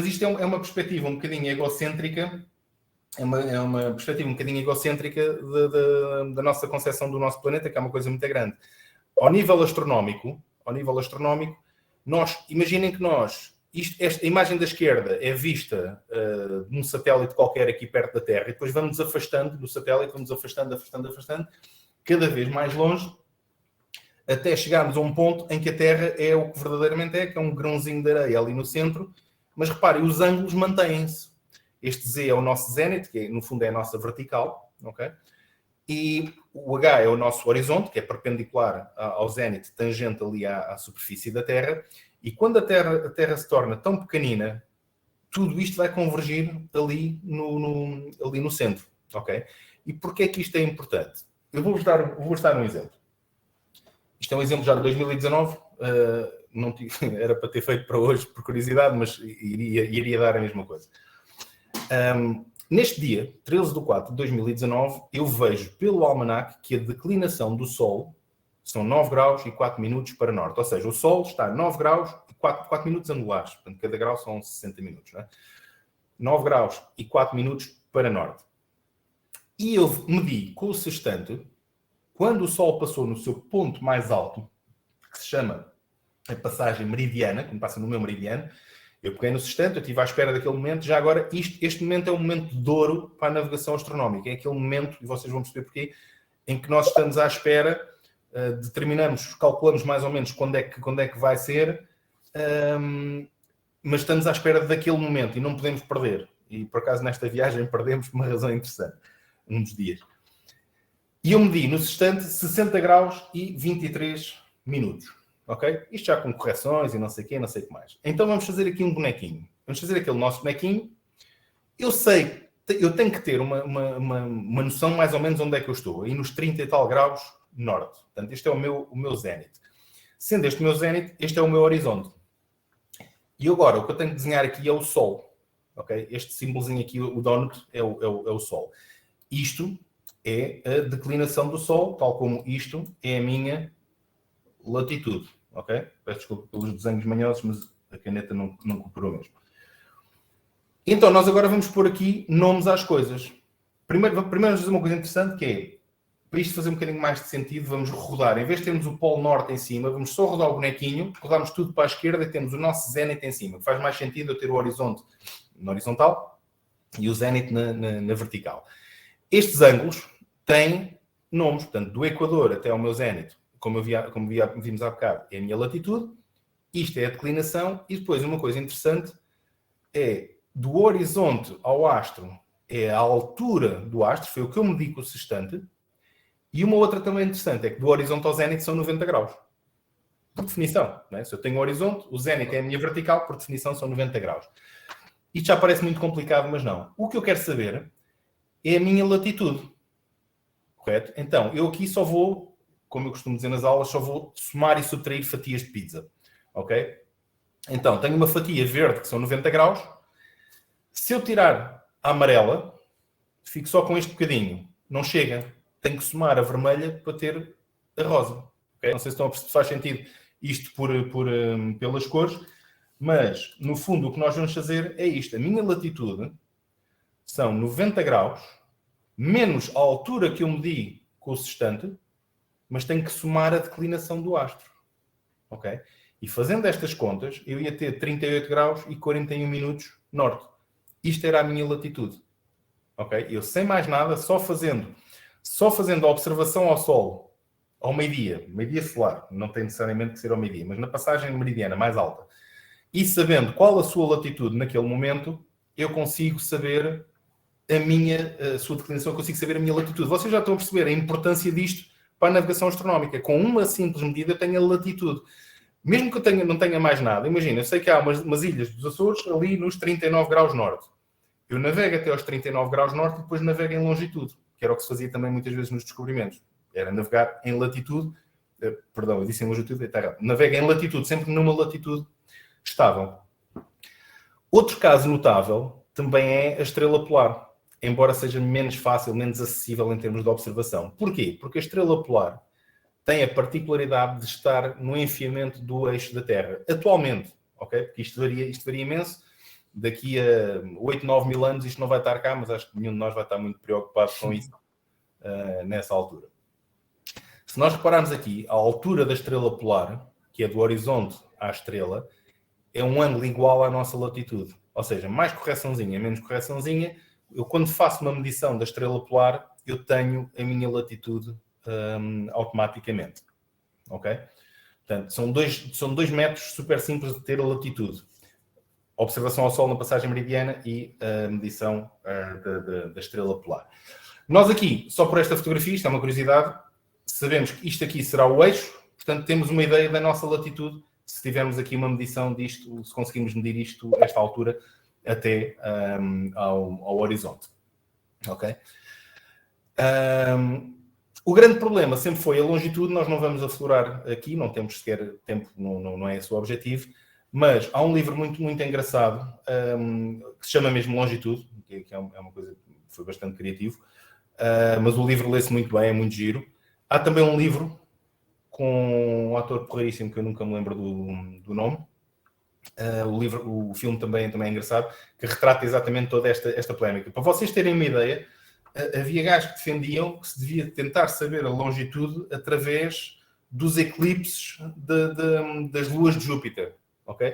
isto é uma perspectiva um bocadinho egocêntrica, é uma perspectiva um bocadinho egocêntrica da nossa concepção do nosso planeta, que é uma coisa muito grande. Ao nível astronómico, imaginem que a imagem da esquerda é vista num satélite qualquer aqui perto da Terra, e depois vamos afastando do satélite, vamos afastando, cada vez mais longe, até chegarmos a um ponto em que a Terra é o que verdadeiramente é, que é um grãozinho de areia ali no centro. Mas reparem, os ângulos mantêm-se. Este Z é o nosso zénite, que no fundo é a nossa vertical, ok? E o H é o nosso horizonte, que é perpendicular ao zénite, tangente ali à superfície da Terra. E quando a Terra se torna tão pequenina, tudo isto vai convergir ali no centro, ok? E porquê é que isto é importante? Eu vou-vos dar um exemplo. Isto é um exemplo já de 2019, era para ter feito para hoje, por curiosidade, mas iria dar a mesma coisa. Neste dia, 13/4/2019, eu vejo pelo almanaque que a declinação do Sol são 9 graus e 4 minutos para norte. Ou seja, o Sol está a 9 graus e 4 minutos angulares. Portanto, cada grau são 60 minutos. Não é? 9 graus e 4 minutos para norte. E eu medi com o sextante, quando o Sol passou no seu ponto mais alto, que se chama a passagem meridiana, como passa no meu meridiano, eu peguei no sextante, eu estive à espera daquele momento. Já agora, este momento é um momento de ouro para a navegação astronómica. É aquele momento, e vocês vão perceber porquê, em que nós estamos à espera, calculamos mais ou menos quando é que vai ser, mas estamos à espera daquele momento e não podemos perder. E, por acaso, nesta viagem perdemos por uma razão interessante, uns dias. E eu medi no sextante 60 graus e 23 minutos. Ok? Isto já com correções e não sei o quê, não sei o que mais. Então vamos fazer aqui um bonequinho. Vamos fazer aquele nosso bonequinho. Eu sei, eu tenho que ter uma noção mais ou menos onde é que eu estou. Aí nos 30 e tal graus norte. Portanto, este é o meu zénite. Sendo este o meu zénite, este é o meu horizonte. E agora, o que eu tenho que desenhar aqui é o Sol. Ok? Este símbolozinho aqui, o donut, é o Sol. Isto é a declinação do Sol, tal como isto é a minha latitude. Ok? Peço desculpa pelos desenhos manhosos, mas a caneta não cooperou mesmo. Então, nós agora vamos pôr aqui nomes às coisas. Primeiro vamos fazer uma coisa interessante, que é, para isto fazer um bocadinho mais de sentido, vamos rodar. Em vez de termos o Polo Norte em cima, vamos só rodar o bonequinho, rodamos tudo para a esquerda e temos o nosso zénite em cima. Faz mais sentido eu ter o horizonte na horizontal e o zénite na vertical. Estes ângulos têm nomes, portanto, do Equador até ao meu zénite, como vimos há bocado, é a minha latitude, isto é a declinação, e depois uma coisa interessante é, do horizonte ao astro, é a altura do astro, foi o que eu medi com o sextante, e uma outra também interessante é que do horizonte ao zénite são 90 graus. Por definição, não é? Se eu tenho o horizonte, o zénite é a minha vertical, por definição são 90 graus. Isto já parece muito complicado, mas não. O que eu quero saber é a minha latitude. Correto? Então, eu aqui só vou, como eu costumo dizer nas aulas, só vou somar e subtrair fatias de pizza. Ok? Então, tenho uma fatia verde, que são 90 graus. Se eu tirar a amarela, fico só com este bocadinho. Não chega. Tenho que somar a vermelha para ter a rosa. Okay? Não sei se faz sentido isto pelas cores, mas, no fundo, o que nós vamos fazer é isto. A minha latitude são 90 graus menos a altura que eu medi com o sextante, mas tenho que somar a declinação do astro. Ok? E fazendo estas contas, eu ia ter 38 graus e 41 minutos norte. Isto era a minha latitude. Ok? Eu, sem mais nada, só fazendo a observação ao Sol, ao meio-dia solar, não tem necessariamente que ser ao meio-dia, mas na passagem meridiana mais alta, e sabendo qual a sua latitude naquele momento, eu consigo saber a sua declinação, eu consigo saber a minha latitude. Vocês já estão a perceber a importância disto para a navegação astronómica. Com uma simples medida, eu tenho a latitude. Mesmo que eu não tenha mais nada, imagina, eu sei que há umas ilhas dos Açores ali nos 39 graus norte. Eu navego até aos 39 graus norte e depois navego em longitude, que era o que se fazia também muitas vezes nos descobrimentos. Era navegar em latitude, perdão, eu disse em longitude, está errado. Navega em latitude, sempre numa latitude estável. Outro caso notável também é a estrela polar, embora seja menos fácil, menos acessível em termos de observação. Porquê? Porque a estrela polar tem a particularidade de estar no enfiamento do eixo da Terra. Atualmente, ok? Porque isto varia imenso. Daqui a 8, 9 mil anos isto não vai estar cá, mas acho que nenhum de nós vai estar muito preocupado com isso nessa altura. Se nós repararmos aqui, a altura da estrela polar, que é do horizonte à estrela, é um ângulo igual à nossa latitude. Ou seja, mais correçãozinha, menos correçãozinha, eu quando faço uma medição da estrela polar, eu tenho a minha latitude automaticamente. Ok? Portanto, são dois métodos super simples de ter a latitude. Observação ao Sol na passagem meridiana e a medição da estrela polar. Nós aqui, só por esta fotografia, isto é uma curiosidade, sabemos que isto aqui será o eixo, portanto temos uma ideia da nossa latitude, se tivermos aqui uma medição disto, se conseguimos medir isto, esta altura, até ao horizonte. Ok? O grande problema sempre foi a longitude, nós não vamos aflorar aqui, não temos sequer tempo, não é esse o objetivo, mas há um livro muito, muito engraçado que se chama mesmo Longitude, que é uma coisa que foi bastante criativo, mas o livro lê-se muito bem, é muito giro. Há também um livro com um ator porreiríssimo que eu nunca me lembro do nome. O filme também é engraçado, que retrata exatamente toda esta polémica. Para vocês terem uma ideia, havia gajos que defendiam que se devia tentar saber a longitude através dos eclipses das luas de Júpiter. Ok?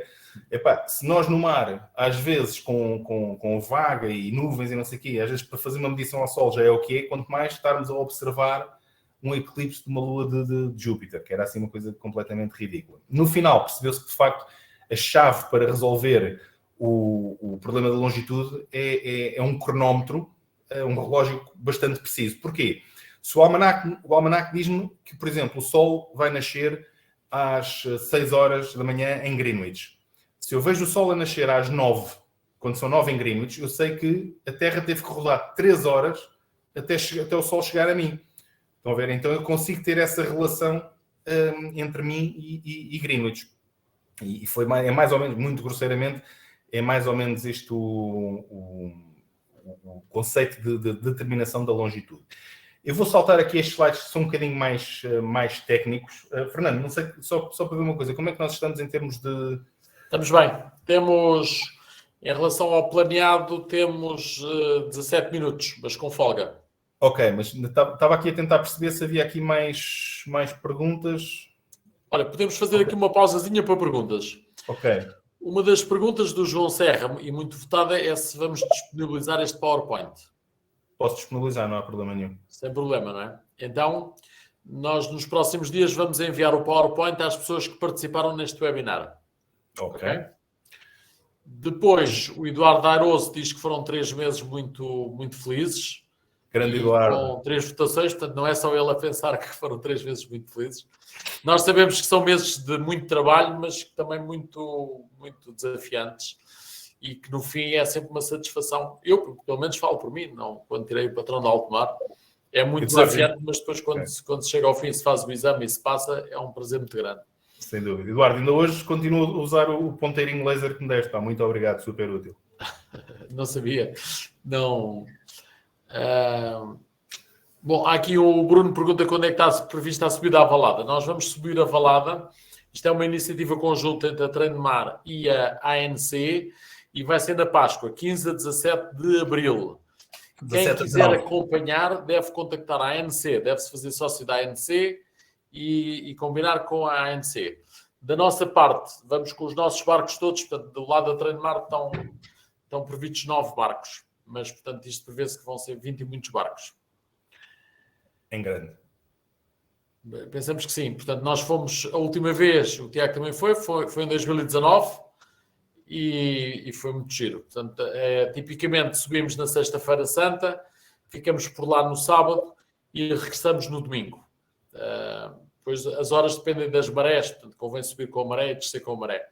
Epá, se nós no mar, às vezes com vaga e nuvens e não sei o quê, às vezes para fazer uma medição ao Sol já é o que é, quanto mais estarmos a observar um eclipse de uma lua de Júpiter, que era assim uma coisa completamente ridícula. No final percebeu-se que de facto a chave para resolver o problema da longitude é um cronómetro, um relógio bastante preciso. Porquê? Se o almanaque diz-me que, por exemplo, o Sol vai nascer às 6 horas da manhã em Greenwich. Se eu vejo o Sol a nascer às 9, quando são 9 em Greenwich, eu sei que a Terra teve que rodar 3 horas até o Sol chegar a mim. Estão a ver? Então eu consigo ter essa relação entre mim e Greenwich. E é mais ou menos, muito grosseiramente, é mais ou menos este o conceito de determinação da longitude. Eu vou saltar aqui estes slides que são um bocadinho mais técnicos. Fernando, não sei, só para ver uma coisa, como é que nós estamos em termos de... Estamos bem. Temos, em relação ao planeado, temos 17 minutos, mas com folga. Ok, mas estava aqui a tentar perceber se havia aqui mais perguntas. Olha, podemos fazer aqui uma pausazinha para perguntas. Ok. Uma das perguntas do João Serra, e muito votada, é se vamos disponibilizar este PowerPoint. Posso disponibilizar, não há problema nenhum. Sem problema, não é? Então, nós nos próximos dias vamos enviar o PowerPoint às pessoas que participaram neste webinar. Ok. Depois, o Eduardo Airoso diz que foram 3 meses muito, muito felizes. Grande Eduardo. Com 3 votações, portanto, não é só ele a pensar que foram 3 meses muito felizes. Nós sabemos que são meses de muito trabalho, mas também muito, muito desafiantes. E que no fim é sempre uma satisfação. Eu, pelo menos, falo por mim, não, quando tirei o patrão de alto mar, é muito desafiante, mas depois quando se chega ao fim, se faz o exame e se passa, é um prazer muito grande. Sem dúvida. Eduardo, ainda hoje continuo a usar o ponteirinho laser que me deste. Muito obrigado, super útil. Não sabia. Não. Bom, aqui o Bruno pergunta quando é que está prevista a subida à Valada. Nós vamos subir a Valada. Isto é uma iniciativa conjunta entre a Trem-de-Mar e a ANC e vai ser na Páscoa, 15 a 17 de abril. Quem quiser acompanhar deve contactar a ANC, deve-se fazer sócio da ANC e combinar com a ANC. Da nossa parte, vamos com os nossos barcos todos, portanto, do lado da Trendmar estão previstos 9 barcos, mas, portanto, isto prevê-se que vão ser 20 e muitos barcos. Em grande. Pensamos que sim. Portanto, nós fomos, a última vez, o Tiago também foi em 2019 e foi muito giro. Portanto, tipicamente subimos na Sexta-feira Santa, ficamos por lá no sábado e regressamos no domingo. Pois as horas dependem das marés, portanto, convém subir com a maré e descer com a maré.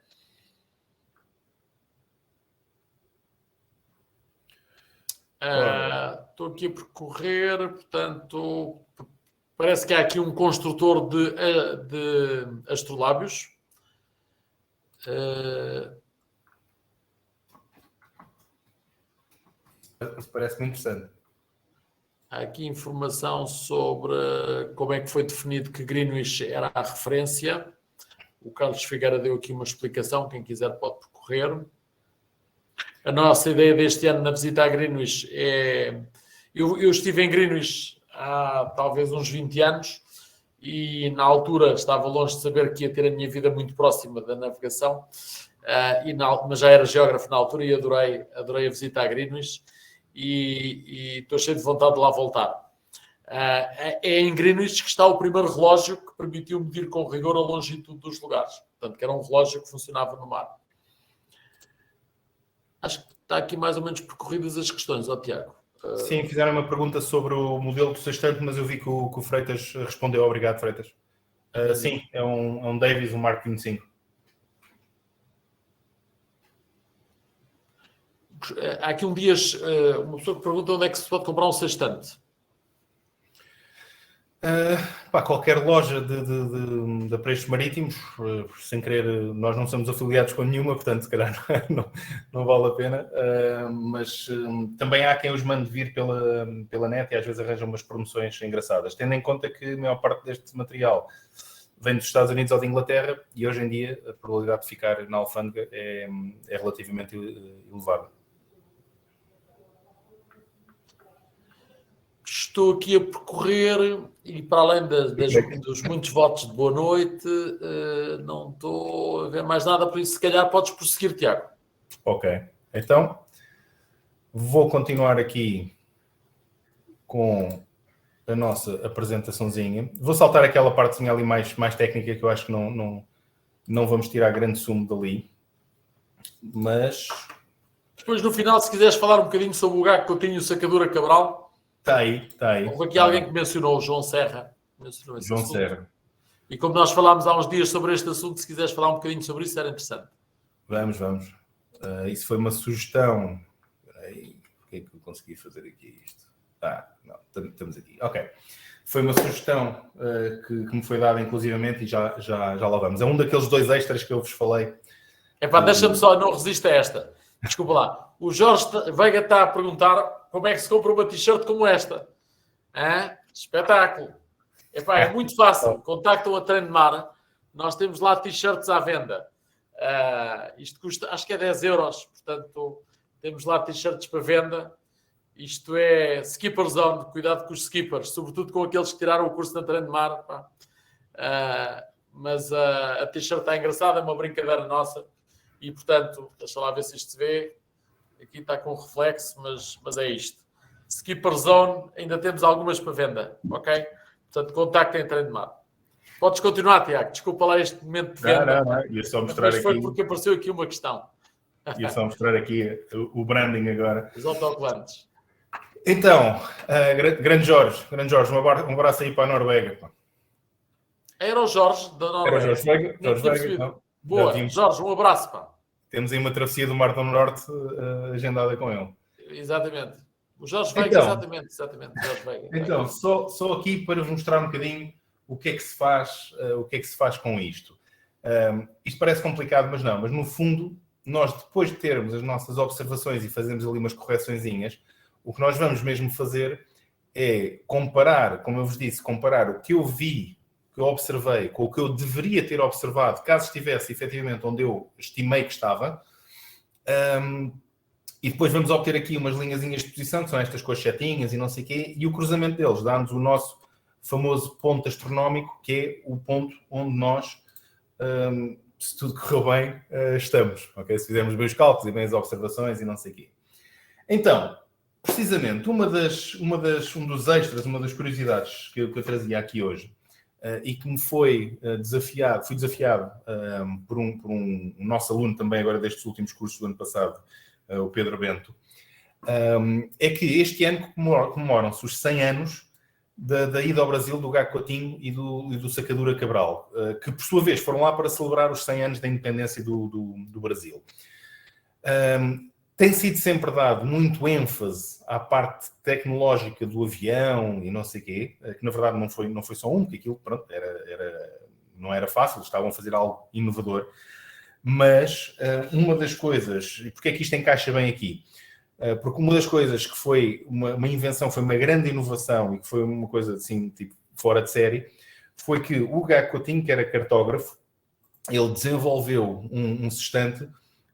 Estou aqui a percorrer, portanto, parece que há aqui um construtor de astrolábios. Parece muito interessante. Há aqui informação sobre como é que foi definido que Greenwich era a referência. O Carlos Figueira deu aqui uma explicação, quem quiser pode percorrer. A nossa ideia deste ano na visita a Greenwich é... Eu estive em Greenwich há talvez uns 20 anos e na altura estava longe de saber que ia ter a minha vida muito próxima da navegação, mas já era geógrafo na altura e adorei a visita a Greenwich. E estou cheio de vontade de lá voltar. É em Greenwich que está o primeiro relógio que permitiu medir com rigor a longitude dos lugares. Portanto, que era um relógio que funcionava no mar. Acho que está aqui mais ou menos percorridas as questões, Tiago. Sim, fizeram uma pergunta sobre o modelo do sextante, mas eu vi que o Freitas respondeu. Obrigado, Freitas. Sim, é um Davis, um Mark 25. Há aqui uma pessoa que pergunta onde é que se pode comprar um sextante. Qualquer loja de preços marítimos, sem querer, nós não somos afiliados com nenhuma, portanto, se calhar não vale a pena, mas também há quem os mande vir pela net e às vezes arranjam umas promoções engraçadas, tendo em conta que a maior parte deste material vem dos Estados Unidos ou da Inglaterra e hoje em dia a probabilidade de ficar na alfândega é relativamente elevada. Estou aqui a percorrer e para além dos muitos votos de boa noite, não estou a ver mais nada, por isso se calhar podes prosseguir, Tiago. Ok, então vou continuar aqui com a nossa apresentaçãozinha. Vou saltar aquela partezinha ali mais técnica que eu acho que não vamos tirar grande sumo dali, mas... Depois no final, se quiseres falar um bocadinho sobre o Gago Coutinho e o Sacadura Cabral... Está aí. Houve aqui alguém que mencionou o João Serra. João Serra. E como nós falámos há uns dias sobre este assunto, se quiseres falar um bocadinho sobre isso, era interessante. Vamos. Isso foi uma sugestão. Espera aí, porque é que eu consegui fazer aqui isto? Não, estamos aqui. Ok. Foi uma sugestão que me foi dada inclusivamente e já lá vamos. É um daqueles 2 extras que eu vos falei. Deixa-me só, não resista a esta. Desculpa lá. O Jorge Veiga está a perguntar como é que se compra uma t-shirt como esta. Espetáculo. É muito fácil. Contactam a Trendmar. Nós temos lá t-shirts à venda. Isto custa, acho que é 10 euros. Portanto, temos lá t-shirts para venda. Isto é Skipper Zone. Cuidado com os skippers. Sobretudo com aqueles que tiraram o curso na Trendmar. Mas a t-shirt está engraçada. É uma brincadeira nossa. E, portanto, deixa lá ver se isto se vê. Aqui está com reflexo, mas é isto. Skipper Zone, ainda temos algumas para venda, ok? Portanto, contactem a Trendmar. Podes continuar, Tiago. Desculpa lá este momento de venda. Não. Ia só mostrar mas foi aqui... porque apareceu aqui uma questão. Ia só mostrar aqui o branding agora. Os autocolantes. Então, grande Jorge, um abraço aí para a Noruega. Era o Jorge da Noruega. Era Jorge Veiga. Então, boa, Jorge, um abraço, pá. Temos aí uma travessia do Mar do Norte agendada com ele. Exatamente. O Jorge Veiga, exatamente. Jorge Veiga. Então, só aqui para vos mostrar um bocadinho o que é que se faz com isto. Isto parece complicado, mas não. Mas no fundo, nós depois de termos as nossas observações e fazermos ali umas correçõezinhas, o que nós vamos mesmo fazer é comparar, como eu vos disse, comparar o que eu vi, que eu observei, com o que eu deveria ter observado, caso estivesse efetivamente onde eu estimei que estava, E depois vamos obter aqui umas linhazinhas de posição, que são estas com as setinhas e não sei o quê, e o cruzamento deles dá-nos o nosso famoso ponto astronómico, que é o ponto onde nós, se tudo correu bem, estamos. Okay? Se fizermos bem os cálculos e bem as observações e não sei o quê. Então, precisamente, um dos extras, uma das curiosidades que eu trazia aqui hoje, e que me fui desafiado por um nosso aluno também agora destes últimos cursos do ano passado, o Pedro Bento, é que este ano comemoram-se os 100 anos da ida ao Brasil do Gago Coutinho e do Sacadura Cabral, que por sua vez foram lá para celebrar os 100 anos da independência do Brasil. Tem sido sempre dado muito ênfase à parte tecnológica do avião e não sei o quê, que na verdade não foi só porque aquilo, pronto, não era fácil, estavam a fazer algo inovador. Mas uma das coisas, e porque é que isto encaixa bem aqui? Porque uma das coisas que foi uma invenção, foi uma grande inovação e que foi uma coisa assim, tipo, fora de série, foi que o Gago Coutinho, que era cartógrafo, ele desenvolveu um sextante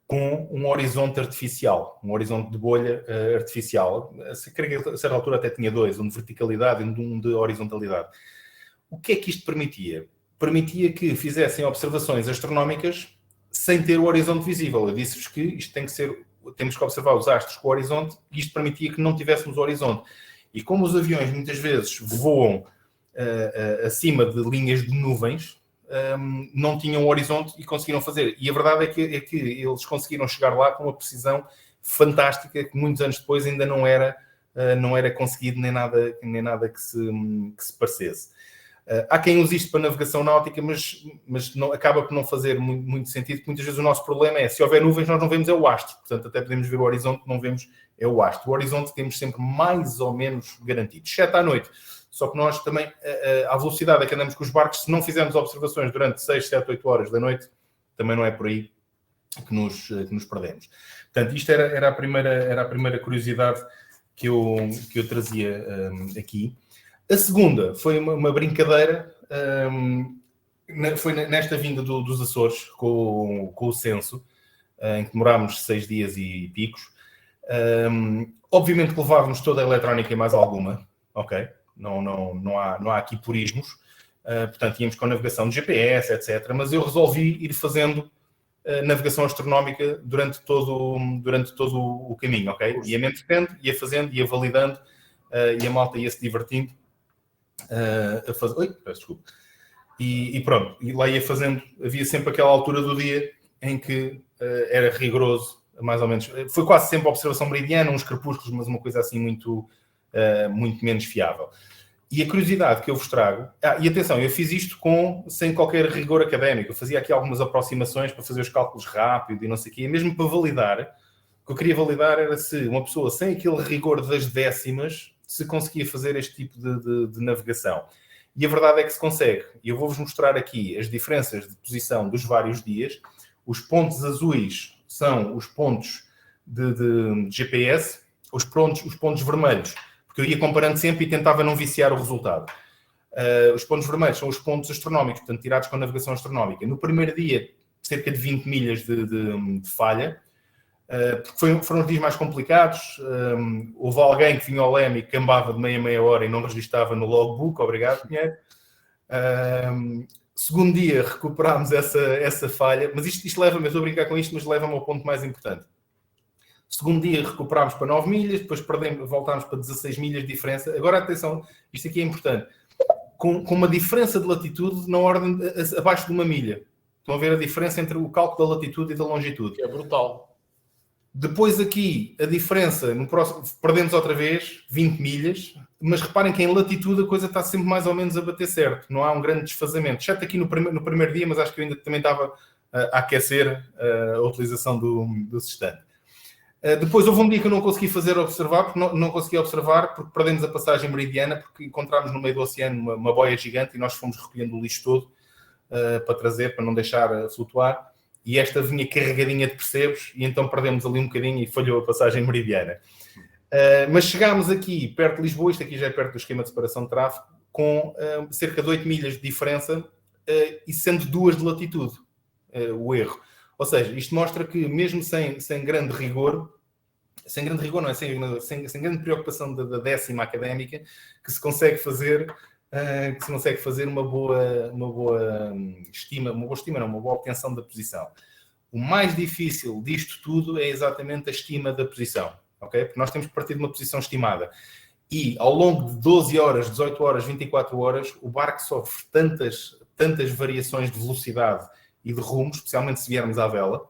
com um horizonte artificial, um horizonte de bolha artificial. Creio que a certa altura até tinha dois, um de verticalidade e um de horizontalidade. O que é que isto permitia? Permitia que fizessem observações astronómicas sem ter o horizonte visível. Eu disse-vos que isto temos que observar os astros com o horizonte, e isto permitia que não tivéssemos o horizonte. E como os aviões muitas vezes voam acima de linhas de nuvens, não tinham o horizonte e conseguiram fazer. E a verdade é que eles conseguiram chegar lá com uma precisão fantástica, que muitos anos depois ainda não era conseguido nem nada que se parecesse. Há quem use isto para navegação náutica, mas acaba por não fazer muito sentido, porque muitas vezes o nosso problema é, se houver nuvens, nós não vemos o astro. Portanto, até podemos ver o horizonte, não vemos o astro. O horizonte temos sempre mais ou menos garantido, exceto à noite. Só que nós também, à velocidade a que andamos com os barcos, se não fizermos observações durante 6, 7, 8 horas da noite, também não é por aí que nos perdemos. Portanto, isto era a primeira curiosidade que eu trazia aqui. A segunda foi uma brincadeira, foi nesta vinda dos Açores, com o censo, em que demorámos 6 dias e picos. Obviamente que levávamos toda a eletrónica e mais alguma, ok? Não há aqui purismos. Portanto, íamos com navegação de GPS, etc. Mas eu resolvi ir fazendo navegação astronómica durante todo o caminho, ok? Ia-me entretendo, ia fazendo, ia validando, e a malta ia-se divertindo. A fazer... Oi, peço desculpa. E pronto, e lá ia fazendo, havia sempre aquela altura do dia em que era rigoroso, mais ou menos. Foi quase sempre observação meridiana, uns crepúsculos, mas uma coisa assim muito menos fiável. E a curiosidade que eu vos trago... e atenção, eu fiz isto sem qualquer rigor académico. Eu fazia aqui algumas aproximações para fazer os cálculos rápido e não sei o quê, mesmo para validar. O que eu queria validar era se uma pessoa sem aquele rigor das décimas se conseguia fazer este tipo de navegação. E a verdade é que se consegue. E eu vou-vos mostrar aqui as diferenças de posição dos vários dias. Os pontos azuis são os pontos de GPS, os pontos vermelhos, porque eu ia comparando sempre e tentava não viciar o resultado. Os pontos vermelhos são os pontos astronómicos, portanto, tirados com a navegação astronómica. No primeiro dia, cerca de 20 milhas de falha, porque foram os dias mais complicados. Houve alguém que vinha ao leme e cambava de meia hora e não registava no logbook. Obrigado, Pinheiro. Segundo dia recuperámos essa falha, mas isto leva-me, eu estou a brincar com isto, mas leva-me ao ponto mais importante. Segundo dia recuperámos para 9 milhas, depois voltámos para 16 milhas de diferença. Agora atenção, isto aqui é importante, com uma diferença de latitude na ordem abaixo de 1 milha. Estão a ver a diferença entre o cálculo da latitude e da longitude. Que é brutal. Depois aqui, a diferença, no próximo, perdemos outra vez 20 milhas, mas reparem que em latitude a coisa está sempre mais ou menos a bater certo. Não há um grande desfazamento. Exceto aqui no primeiro dia, mas acho que eu ainda também estava a aquecer a utilização do sextante. Depois houve um dia que eu não consegui observar, porque não consegui observar, porque perdemos a passagem meridiana, porque encontramos no meio do oceano uma boia gigante e nós fomos recolhendo o lixo todo para trazer, para não deixar flutuar. E esta vinha carregadinha de percebos, e então perdemos ali um bocadinho e falhou a passagem meridiana. Mas chegámos aqui, perto de Lisboa, isto aqui já é perto do esquema de separação de tráfego, com cerca de 8 milhas de diferença e sendo 2 de latitude o erro. Ou seja, isto mostra que mesmo sem grande rigor, sem grande rigor, não é? Sem grande preocupação da décima académica, que se consegue fazer uma boa estima, não, uma boa obtenção da posição. O mais difícil disto tudo é exatamente a estima da posição, ok? Porque nós temos que partir de uma posição estimada. E ao longo de 12 horas, 18 horas, 24 horas, o barco sofre tantas variações de velocidade e de rumo, especialmente se viermos à vela,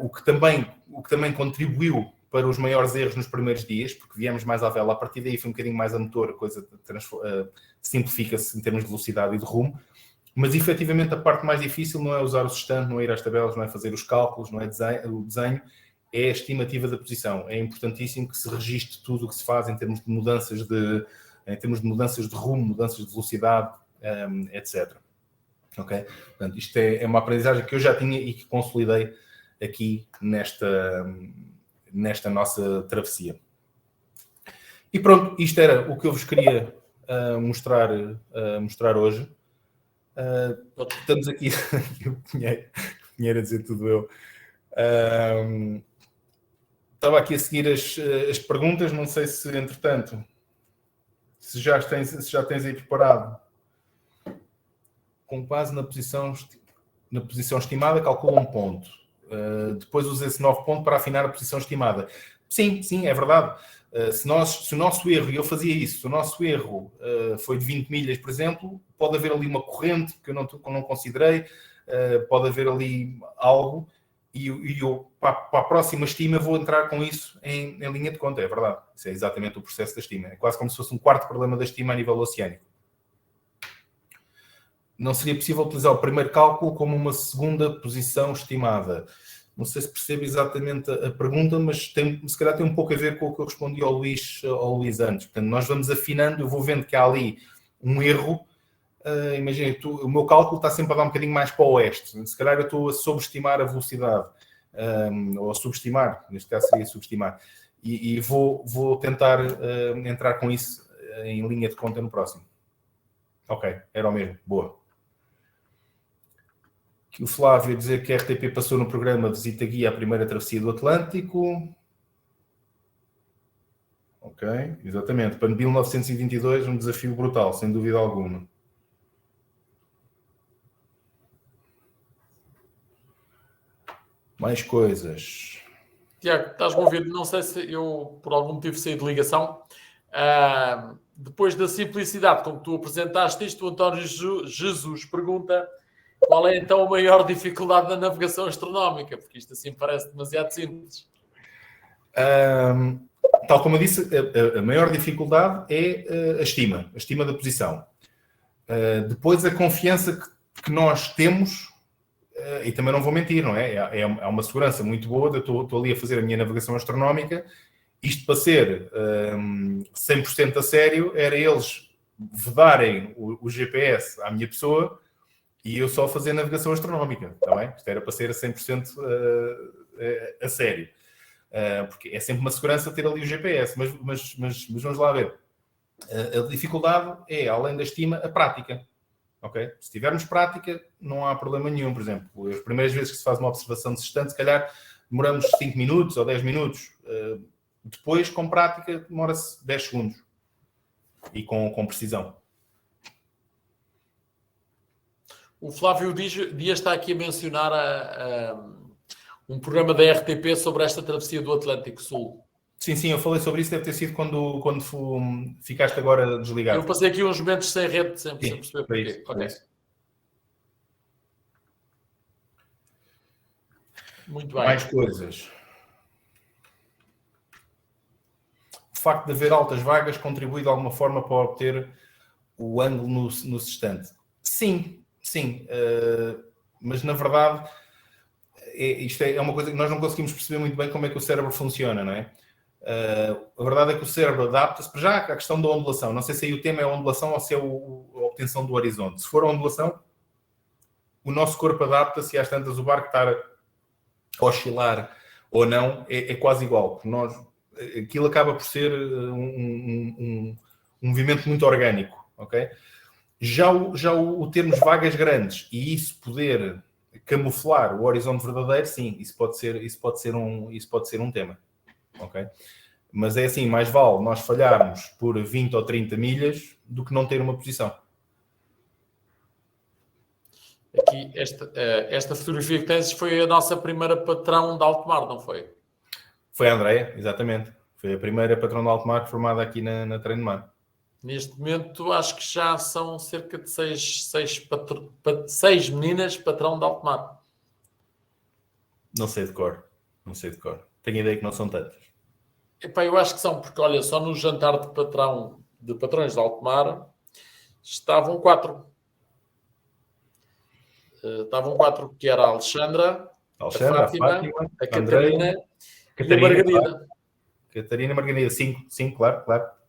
o que também contribuiu para os maiores erros nos primeiros dias, porque viemos mais à vela, a partir daí foi um bocadinho mais a motor, a coisa simplifica-se em termos de velocidade e de rumo, mas efetivamente a parte mais difícil não é usar o sextante, não é ir às tabelas, não é fazer os cálculos, não é o desenho, é a estimativa da posição. É importantíssimo que se registre tudo o que se faz em termos de mudanças de rumo, mudanças de velocidade, etc. Ok? Portanto, isto é uma aprendizagem que eu já tinha e que consolidei aqui nesta nossa travessia. E pronto, isto era o que eu vos queria mostrar hoje. Estamos aqui, o Pinheiro a dizer tudo eu. Estava aqui a seguir as perguntas, não sei se, entretanto, se já tens aí preparado. Com base na posição estimada, calcula um ponto. Depois usa esse 9 ponto para afinar a posição estimada. Sim, é verdade. Se o nosso erro, e eu fazia isso, se o nosso erro foi de 20 milhas, por exemplo, pode haver ali uma corrente que eu não considerei, pode haver ali algo, e eu, para a próxima estima, vou entrar com isso em linha de conta, é verdade. Isso é exatamente o processo da estima. É quase como se fosse um quarto problema da estima a nível oceânico. Não seria possível utilizar o primeiro cálculo como uma segunda posição estimada? Não sei se percebe exatamente a pergunta, mas se calhar tem um pouco a ver com o que eu respondi ao Luís antes. Portanto, nós vamos afinando, eu vou vendo que há ali um erro. Imagina, o meu cálculo está sempre a dar um bocadinho mais para o oeste. Se calhar eu estou a subestimar a velocidade, ou a subestimar, neste caso seria subestimar. E vou tentar entrar com isso em linha de conta no próximo. Ok, era o mesmo. Boa. Que o Flávio dizer que a RTP passou no programa Visita Guia à primeira travessia do Atlântico. Ok, exatamente. Para 1922, um desafio brutal, sem dúvida alguma. Mais coisas. Tiago, estás-me a ouvir? Não sei se eu, por algum motivo, saí de ligação. Depois da simplicidade com que tu apresentaste isto, o António Jesus pergunta qual é então a maior dificuldade da navegação astronómica, porque isto assim parece demasiado simples. Tal como eu disse, a maior dificuldade é a estima da posição. Depois a confiança que nós temos, e também não vou mentir, não é? É uma segurança muito boa, eu estou ali a fazer a minha navegação astronómica. Isto para ser 100% a sério, era eles vedarem o GPS à minha pessoa e eu só fazer navegação astronómica, está bem? Isto era para ser a 100% a sério. Porque é sempre uma segurança ter ali o GPS, mas vamos lá ver. A dificuldade é, além da estima, a prática. Okay? Se tivermos prática, não há problema nenhum. Por exemplo, as primeiras vezes que se faz uma observação de distante, se calhar demoramos 5 minutos ou 10 minutos. Depois, com prática, demora-se 10 segundos. E com precisão. O Flávio Dias está aqui a mencionar um programa da RTP sobre esta travessia do Atlântico Sul. Sim, eu falei sobre isso, deve ter sido quando ficaste agora desligado. Eu passei aqui uns momentos sem rede, sem perceber porquê. Okay. Muito bem. Mais coisas. O facto de haver altas vagas contribui de alguma forma para obter o ângulo no sextante? Sim. Mas na verdade, isto é uma coisa que nós não conseguimos perceber muito bem como é que o cérebro funciona, não é? A verdade é que o cérebro adapta-se para já à questão da ondulação. Não sei se aí o tema é a ondulação ou se é a obtenção do horizonte. Se for a ondulação, o nosso corpo adapta-se e às tantas o barco estar a oscilar ou não é quase igual. Aquilo acaba por ser um movimento muito orgânico, ok? Já o termos vagas grandes e isso poder camuflar o horizonte verdadeiro, sim, isso pode ser um tema. ok? Mas é assim, mais vale nós falharmos por 20 ou 30 milhas do que não ter uma posição. Aqui, esta fotografia que tens foi a nossa primeira patrão de alto mar, não foi? Foi a Andreia, exatamente. Foi a primeira patrão de alto mar formada aqui na Treino de Mar. Neste momento, acho que já são cerca de seis meninas patrão de alto mar. Não sei de cor. Tenho a ideia que não são tantas. Epá, eu acho que são, porque olha, só no jantar de patrões de alto mar estavam 4. Estavam 4, que era a Alexandra, a Fátima, a Catarina e a Margarida. Catarina e Margarida, 5, claro.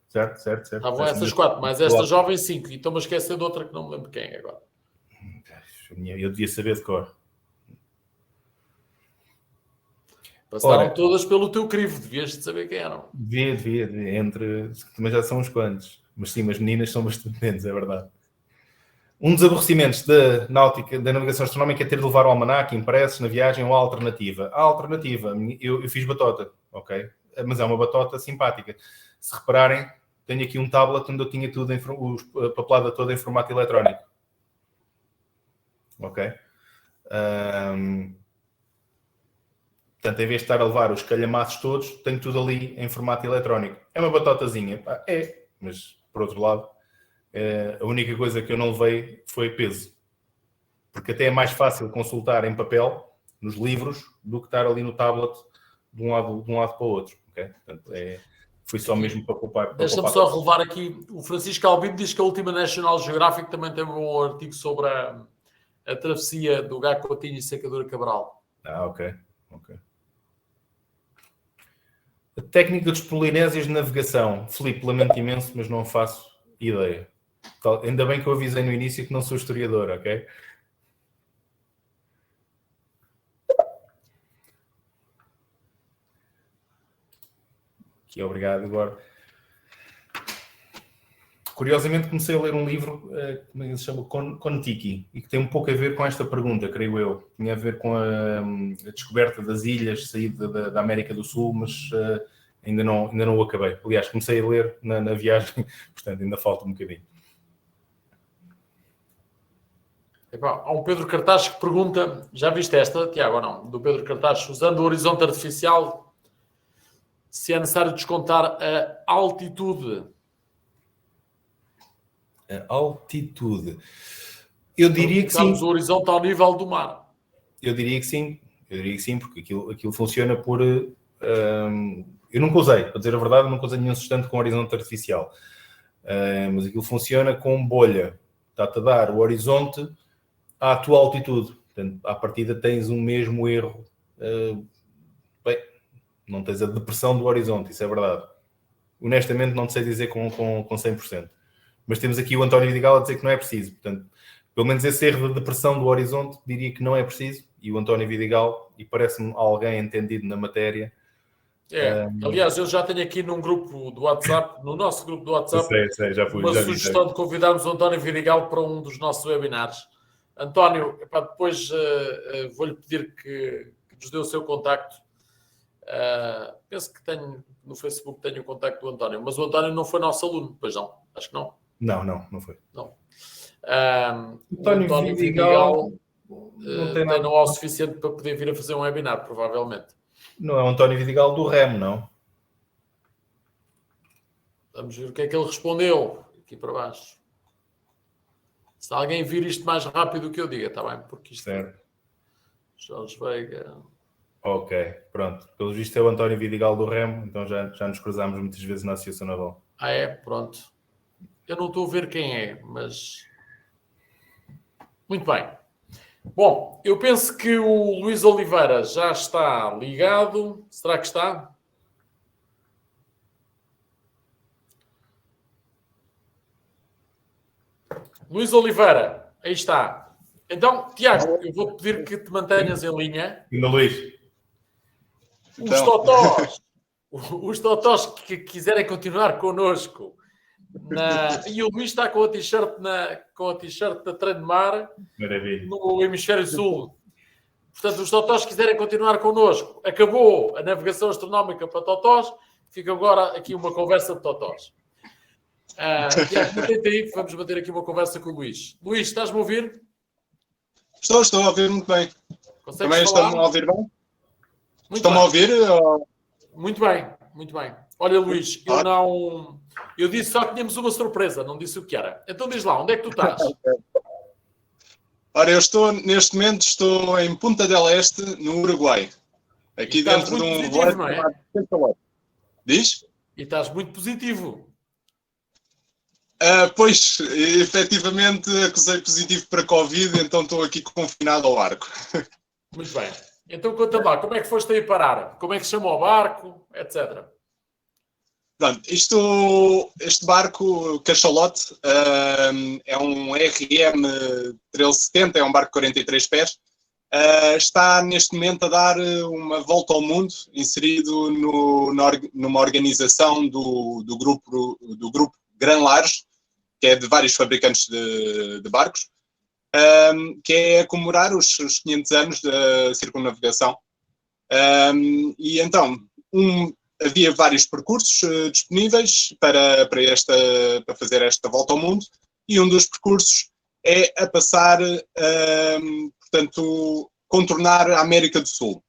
Certo. Estavam essas 4, mas esta jovem 5. E estou-me a esquecer de outra que não me lembro quem é agora. Eu devia saber de cor. Passaram todas pelo teu crivo, devias de saber quem eram. Devia. Também já são uns quantos. Mas sim, as meninas são bastante menos, é verdade. Um dos aborrecimentos da náutica, da navegação astronómica é ter de levar o almanaque impresso na viagem ou a alternativa. A alternativa, eu fiz batota, ok? Mas é uma batota simpática. Se repararem, tenho aqui um tablet onde eu tinha tudo, a papelada toda em formato eletrónico. Ok? Portanto, em vez de estar a levar os calhamaços todos, tenho tudo ali em formato eletrónico. É uma batotazinha. Mas, por outro lado, a única coisa que eu não levei foi peso. Porque até é mais fácil consultar em papel, nos livros, do que estar ali no tablet de um lado para o outro. Okay? Portanto, foi só mesmo para poupar. Deixa-me só relevar aqui. O Francisco Albino diz que a última National Geographic também teve um artigo sobre a travessia do Gago Coutinho e Secadora Cabral. Ok. A técnica dos polinésios de navegação. Filipe, lamento imenso, mas não faço ideia. Ainda bem que eu avisei no início que não sou historiador, ok? Aqui, obrigado. Agora, curiosamente, comecei a ler um livro, como é que se chama? Kon-Tiki, e que tem um pouco a ver com esta pergunta, creio eu. Tinha a ver com a descoberta das ilhas, saída da América do Sul, mas ainda não o acabei. Aliás, comecei a ler na viagem, portanto, ainda falta um bocadinho. Há um Pedro Cartaz que pergunta, já viste esta, Tiago, ou não? Do Pedro Cartaz, usando o horizonte artificial, se é necessário descontar a altitude. A altitude. Eu diria que sim. O horizonte ao nível do mar. Eu diria que sim, porque aquilo funciona por... eu nunca usei, para dizer a verdade, nunca usei nenhum sustento com horizonte artificial. Mas aquilo funciona com bolha. Está-te a dar o horizonte à tua altitude. Portanto, à partida tens um mesmo erro. Não tens a depressão do horizonte, isso é verdade. Honestamente, não te sei dizer com 100%. Mas temos aqui o António Vidigal a dizer que não é preciso. Portanto, pelo menos esse erro de depressão do horizonte, diria que não é preciso. E o António Vidigal, e parece-me alguém entendido na matéria. Aliás, eu já tenho aqui num grupo do WhatsApp, no nosso grupo do WhatsApp, já fui, uma sugestão de convidarmos o António Vidigal para um dos nossos webinars. António, depois vou-lhe pedir que nos dê o seu contacto. Penso que no Facebook tenho o contacto do António, mas o António não foi nosso aluno, pois não? Acho que não. Não foi. Não. António Vidigal tem know-how suficiente para poder vir a fazer um webinar, provavelmente. Não é o António Vidigal do Remo, não? Vamos ver o que é que ele respondeu aqui para baixo. Se alguém vir isto mais rápido do que eu diga, está bem? Porque isto certo. Jorge Veiga. Ok, pronto. Pelo visto é o António Vidigal do Remo, então já nos cruzámos muitas vezes na Associação Naval. É? Pronto. Eu não estou a ver quem é, mas... Muito bem. Bom, eu penso que o Luís Oliveira já está ligado. Será que está? Luís Oliveira, aí está. Então, Tiago, eu vou-te pedir que te mantenhas em linha. Ainda Luís. Os totós que quiserem continuar connosco. E o Luís está com a t-shirt da Treino de Mar. Maravilha. No Hemisfério Sul. Portanto, os totós quiserem continuar connosco, acabou a navegação astronómica para totós, fica agora aqui uma conversa de totós. Tiago, mantém-te aí, vamos manter aqui uma conversa com o Luís. Luís, estás-me a ouvir? Estou a ouvir muito bem. Consegues Também falar? estão a ouvir bem? Muito Estão-me a ouvir? Muito bem, muito bem. Olha, Luís, eu disse só que tínhamos uma surpresa, não disse o que era. Então diz lá, onde é que tu estás? Ora, neste momento estou em Punta del Este, no Uruguai. Aqui dentro de um positivo, não é? Diz? E estás muito positivo. Pois, efetivamente acusei positivo para Covid, então estou aqui confinado ao barco. Muito bem. Então conta lá, como é que foste aí parar? Como é que se chama o barco, etc. Pronto, este barco, Cachalote, é um RM 1370, é um barco de 43 pés. Está neste momento a dar uma volta ao mundo, inserido numa organização do grupo Gran Lares, que é de vários fabricantes de barcos, que é a comemorar os 500 anos da circunnavegação. E então, havia vários percursos disponíveis para fazer esta volta ao mundo, e um dos percursos é a passar, portanto, contornar a América do Sul.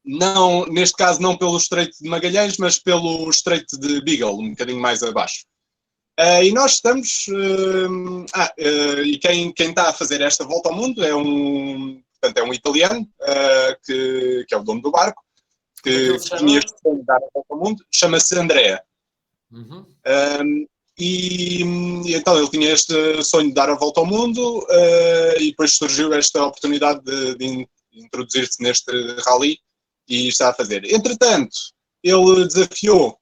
Não, neste caso não pelo Estreito de Magalhães, mas pelo Estreito de Beagle, um bocadinho mais abaixo. E nós estamos... e quem está a fazer esta volta ao mundo é um italiano, que é o dono do barco, que tinha este sonho de dar a volta ao mundo, chama-se Andrea. Uhum. E então ele tinha este sonho de dar a volta ao mundo, e depois surgiu esta oportunidade de introduzir-se neste rally e está a fazer. Entretanto, ele desafiou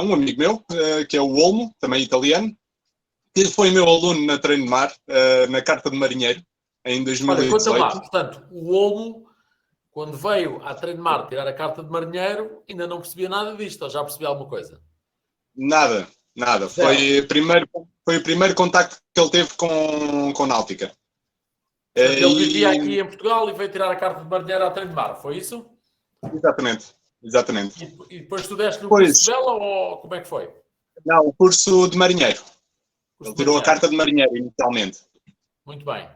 um amigo meu, que é o Olmo, também italiano, que foi meu aluno na Treino de Mar, na Carta de Marinheiro, em 2018. Olha, conta lá, portanto, o Olmo, quando veio à Treino de Mar tirar a Carta de Marinheiro, ainda não percebia nada disto, ou já percebia alguma coisa? Nada. Foi o primeiro contacto que ele teve com náutica. Portanto, ele vivia aqui em Portugal e veio tirar a Carta de Marinheiro à Treino de Mar, foi isso? Exatamente. E depois tu deste no curso de vela ou como é que foi? Não, o curso de marinheiro. Ele tirou a carta de marinheiro inicialmente. Muito bem.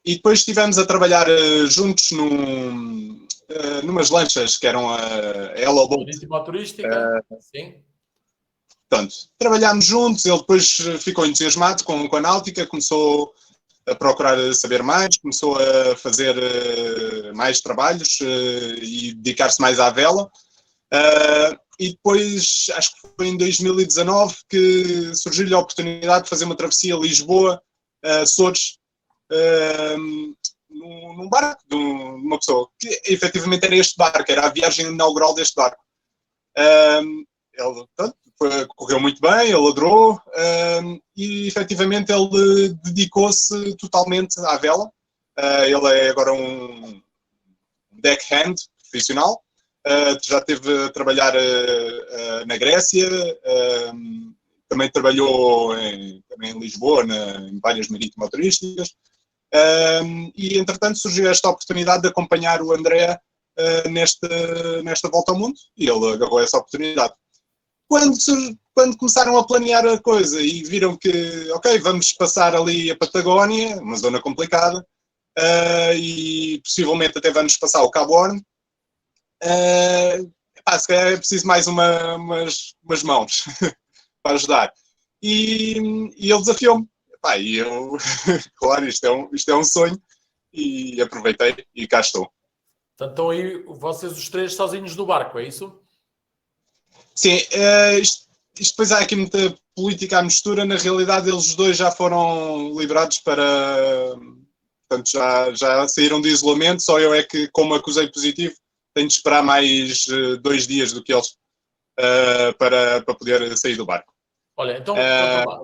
E depois estivemos a trabalhar juntos numas lanchas que eram a Hello Boat. Marítima turística, sim. Portanto, trabalhámos juntos, ele depois ficou entusiasmado com a náutica, começou a procurar saber mais, começou a fazer mais trabalhos e dedicar-se mais à vela. E depois, acho que foi em 2019 que surgiu-lhe a oportunidade de fazer uma travessia Lisboa-Açores num barco de uma pessoa, que efetivamente era este barco, era a viagem inaugural deste barco. Ele, pronto, correu muito bem, ele adorou, e efetivamente ele dedicou-se totalmente à vela. Ele é agora um deckhand profissional, já esteve a trabalhar na Grécia, também trabalhou também em Lisboa, em várias marítimas turísticas, e entretanto surgiu esta oportunidade de acompanhar o André nesta volta ao mundo, e ele agarrou essa oportunidade. Quando começaram a planear a coisa e viram que, ok, vamos passar ali a Patagónia, uma zona complicada, e possivelmente até vamos passar o Cabo Horn, se calhar é preciso mais umas mãos para ajudar. E ele desafiou-me. E eu, claro, isto é um sonho, e aproveitei e cá estou. Portanto, estão aí vocês os três sozinhos no barco, é isso? Sim, isto depois há aqui muita política à mistura. Na realidade, eles dois já foram liberados portanto, já saíram de isolamento. Só eu é que, como acusei positivo, tenho de esperar mais 2 dias do que eles para poder sair do barco. Olha, então,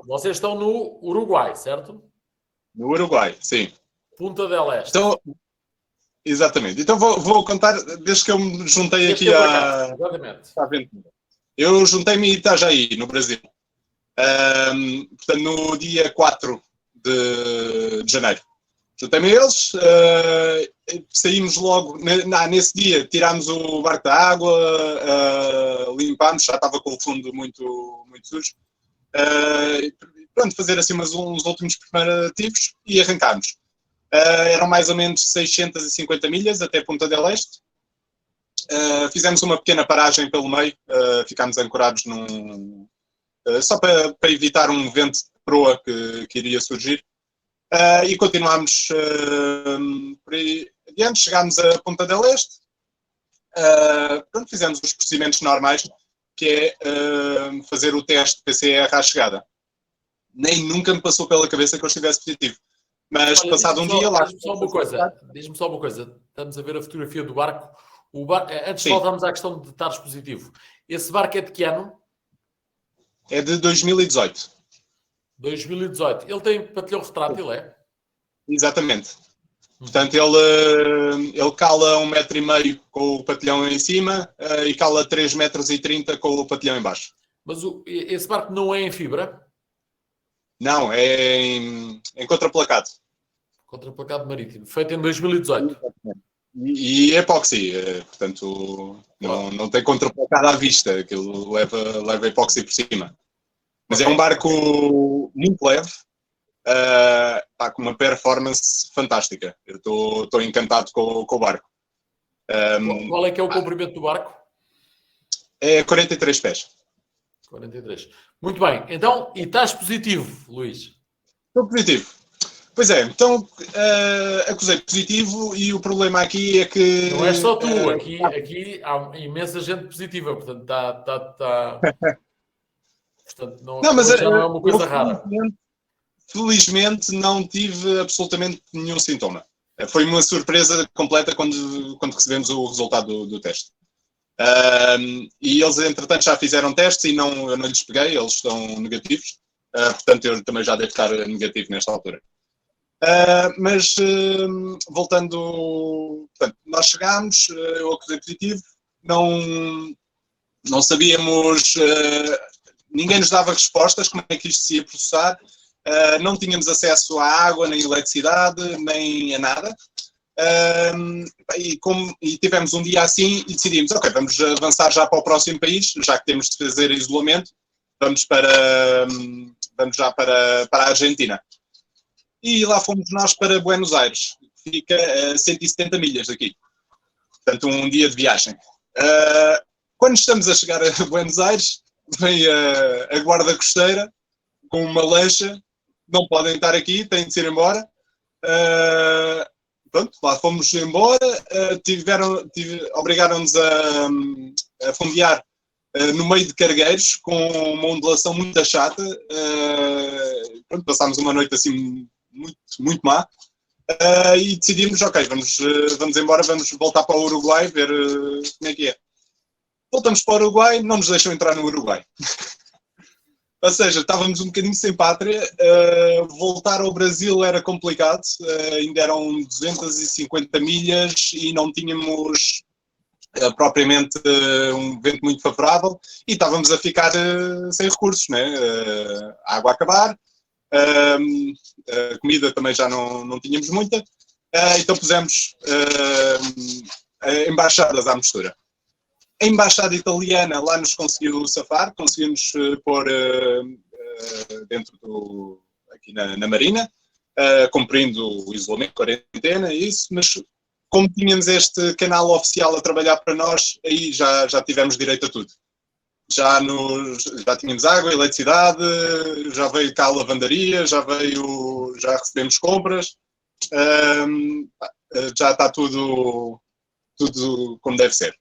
vocês estão no Uruguai, certo? No Uruguai, sim. Punta del Este. Então, exatamente. Então vou contar, desde que eu me juntei aqui à aventura. Eu juntei-me em Itajaí, no Brasil. Portanto, no dia 4 de janeiro. juntei-me a eles, saímos logo, nesse dia tirámos o barco da água, limpámos, já estava com o fundo muito, muito sujo. Pronto, fazer assim uns últimos preparativos e arrancarmos. Eram mais ou menos 650 milhas até Punta del Este. Fizemos uma pequena paragem pelo meio, ficámos ancorados só para evitar um vento de proa que iria surgir. E continuámos por aí adiante, chegámos a Punta del Este. Pronto, fizemos os procedimentos normais, que é fazer o teste PCR à chegada. Nem nunca me passou pela cabeça que eu estivesse positivo. Mas olha, passado um dia lá... Diz-me só uma coisa. Estamos a ver a fotografia do barco. Antes de voltarmos à questão de estares positivo. Esse barco é de que ano? É de 2018. 2018. Ele tem patilhão retrátil, é? Exatamente. Portanto, ele cala 1,5 m com o patilhão em cima e cala 3,30 m com o patilhão em baixo. Mas esse barco não é em fibra? Não, é em contraplacado. Contraplacado marítimo. Feito em 2018. E epóxi. Portanto, não tem contraplacado à vista. Aquilo leva epóxi por cima. Mas é um barco muito leve. Está com uma performance fantástica. Eu estou encantado com o barco. Qual é que é o comprimento do barco? É 43 pés. 43. Muito bem. Então, e estás positivo, Luís? Estou positivo. Pois é, então acusei positivo e o problema aqui é que... Não é só tu, aqui há imensa gente positiva, portanto está... Portanto, mas já não é uma coisa rara. Felizmente não tive absolutamente nenhum sintoma. Foi uma surpresa completa quando recebemos o resultado do teste. E eles, entretanto, já fizeram testes e eu não lhes peguei, eles estão negativos. Portanto, eu também já devo estar negativo nesta altura. Mas, voltando... Portanto, nós chegámos, eu acusei positivo, não sabíamos... Ninguém nos dava respostas, como é que isto se ia processar. Não tínhamos acesso à água, nem eletricidade, nem a nada. E tivemos um dia assim e decidimos, ok, vamos avançar já para o próximo país, já que temos de fazer isolamento, vamos já para a Argentina. E lá fomos nós para Buenos Aires, fica a 170 milhas daqui. Portanto, um dia de viagem. Quando estamos a chegar a Buenos Aires, vem a guarda costeira com uma lancha, não podem estar aqui, têm de ir embora. Pronto, lá fomos embora, obrigaram-nos a fundear no meio de cargueiros, com uma ondulação muito chata. Pronto, passámos uma noite assim muito, muito má. E decidimos, ok, vamos embora, vamos voltar para o Uruguai, ver como é que é. Voltamos para o Uruguai, não nos deixam entrar no Uruguai. Ou seja, estávamos um bocadinho sem pátria, voltar ao Brasil era complicado, ainda eram 250 milhas e não tínhamos propriamente um vento muito favorável e estávamos a ficar sem recursos, né? A água a acabar, a comida também já não tínhamos muita, então pusemos embaixadas à mistura. A embaixada italiana lá nos conseguiu safar, conseguimos pôr dentro aqui na Marina, cumprindo o isolamento, quarentena e isso, mas como tínhamos este canal oficial a trabalhar para nós, aí já tivemos direito a tudo. Já tínhamos água, eletricidade, já veio cá a lavandaria, já recebemos compras, já está tudo como deve ser.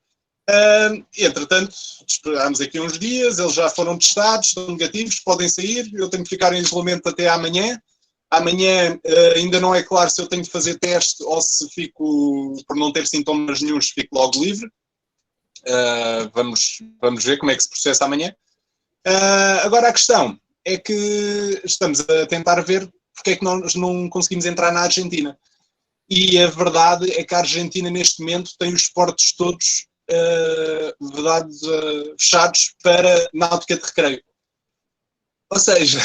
Entretanto, esperámos aqui uns dias, eles já foram testados, estão negativos, podem sair, eu tenho que ficar em isolamento até amanhã. Amanhã ainda não é claro se eu tenho de fazer teste ou se fico, por não ter sintomas nenhuns, fico logo livre. Vamos ver como é que se processa amanhã. Agora a questão é que estamos a tentar ver porque é que nós não conseguimos entrar na Argentina. E a verdade é que a Argentina neste momento tem os portos todos fechados para náutica de recreio. Ou seja,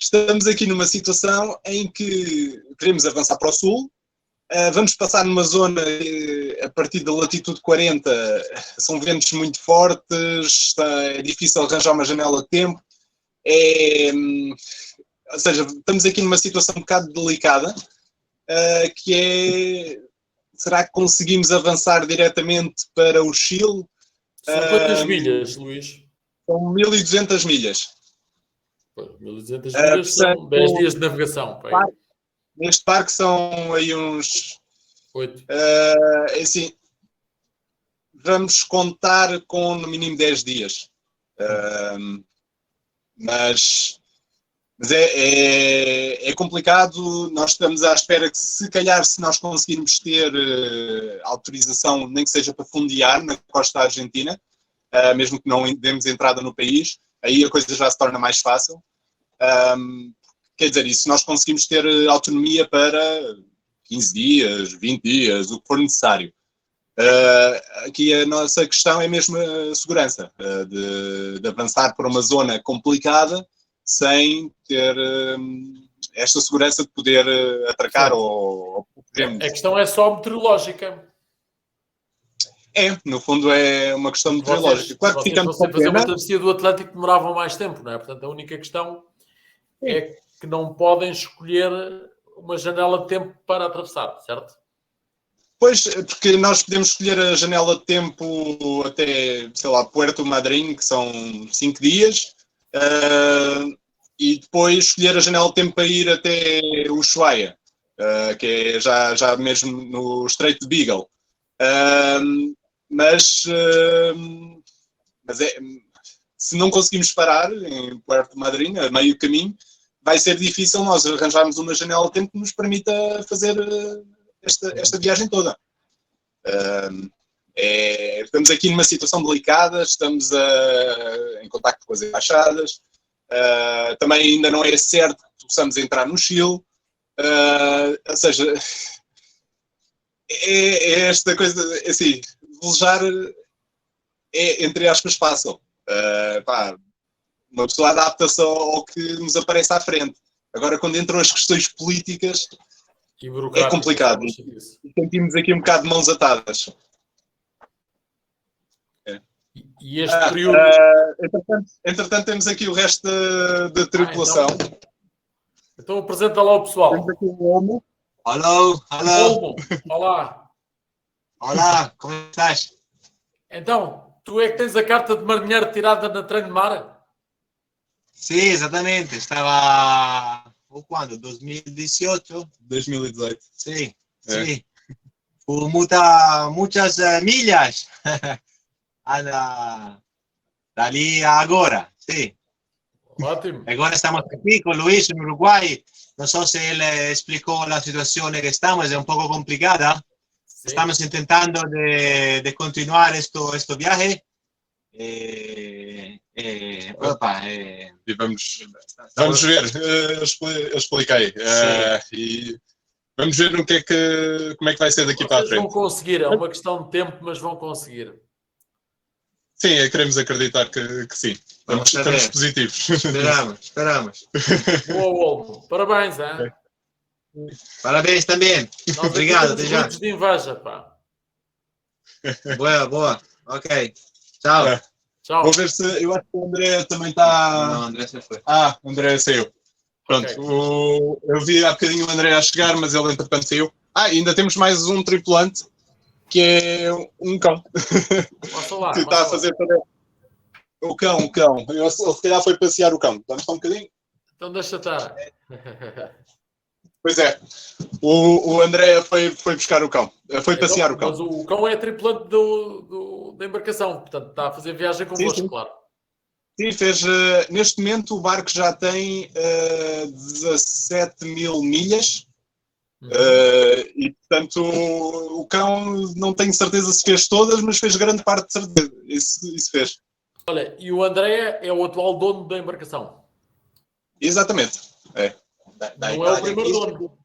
estamos aqui numa situação em que queremos avançar para o sul, vamos passar numa zona a partir da latitude 40, são ventos muito fortes, é difícil arranjar uma janela de tempo, ou seja, estamos aqui numa situação um bocado delicada, que é, será que conseguimos avançar diretamente para o Chile? São quantas milhas, Luís? São 1200 milhas. 1200 milhas são 10 dias de navegação. Neste parque são aí uns 8. assim, vamos contar com no mínimo 10 dias. Mas é complicado. Nós estamos à espera que, se calhar, se nós conseguirmos ter autorização, nem que seja para fundear na costa argentina, mesmo que não demos entrada no país, aí a coisa já se torna mais fácil. Quer dizer, e se nós conseguimos ter autonomia para 15 dias, 20 dias, o que for necessário. Aqui a nossa questão é mesmo a segurança, de avançar por uma zona complicada sem ter esta segurança de poder atracar ou A questão é só meteorológica. no fundo é uma questão meteorológica. Claro que ficamos com fazer uma pena. travessia do Atlântico demoravam mais tempo, não é? Portanto, a única questão é que não podem escolher uma janela de tempo para atravessar, certo? Pois, porque nós podemos escolher a janela de tempo até, sei lá, Puerto Madryn, que são 5 dias, e depois escolher a janela de tempo para ir até Ushuaia, que é já mesmo no Estreito de Beagle. Mas se não conseguimos parar em Puerto Madryn, a meio caminho, vai ser difícil nós arranjarmos uma janela de tempo que nos permita fazer esta viagem toda. Estamos aqui numa situação delicada, estamos em contacto com as embaixadas, também ainda não é certo que possamos entrar no Chile, ou seja, é esta coisa, assim, velejar é, entre aspas, fácil. Uma pessoa adapta-se ao que nos aparece à frente. Agora, quando entram as questões políticas, é complicado. E sentimos aqui um bocado de mãos atadas. E este período... entretanto, temos aqui o resto da tripulação. Então apresenta lá o pessoal. Temos aqui o Olmo. Olá. Olá, como estás? Então, tu é que tens a carta de marinheiro tirada na Trem-de-Mar? Sí, exactamente. Estaba... ¿Cuándo? ¿2018? 2018. Sí, sí. Muchas millas. Dali agora, sí. Ótimo. Agora estamos aquí con Luis en Uruguay. No sé si él explicó la situación en que estamos, es un poco complicada. Sí. Estamos intentando de continuar esto viaje. E vamos ver, eu expliquei. E vamos ver como é que vai ser daqui para a frente. Vão conseguir, é uma questão de tempo, mas vão conseguir. Sim, queremos acreditar que sim. Estamos positivos. Esperamos. Boa, Olmo. Parabéns, hein? Parabéns também. Obrigado, até já. De inveja, pá. Boa. Ok. Tchau. Tchau. Vou ver se... Eu acho que o André também está... Não, André já foi. André saiu. Pronto. Okay. Eu vi há bocadinho o André a chegar, mas ele entretanto saiu. Ainda temos mais um tripulante, que é um cão. Posso lá. Que está a fazer para... O cão. Ele se calhar foi passear o cão. Dá-me só um bocadinho? Então deixa estar. Pois é. O André foi buscar o cão. Foi passear o cão. Mas o cão é tripulante da embarcação. Portanto, está a fazer viagem convosco, sim. Claro. Sim, fez... neste momento o barco já tem 17 mil milhas. E, portanto, o cão não tenho certeza se fez todas, mas fez grande parte de certeza. Isso fez. Olha, e o André é o atual dono da embarcação? Exatamente. Não é o primeiro dono.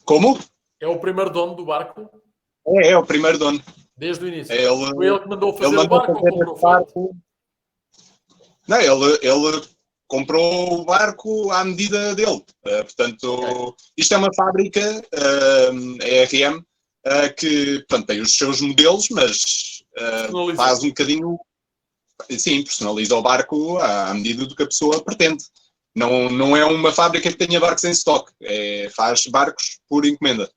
Como? É o primeiro dono do barco? É o primeiro dono. Desde o início. Foi ele que mandou fazer o barco ou comprou? Não, ele comprou o barco à medida dele. Portanto, isto é uma fábrica, a RM, que portanto, tem os seus modelos, mas faz um bocadinho... Sim, personaliza o barco à medida do que a pessoa pretende. Não é uma fábrica que tenha barcos em stock, faz barcos por encomenda.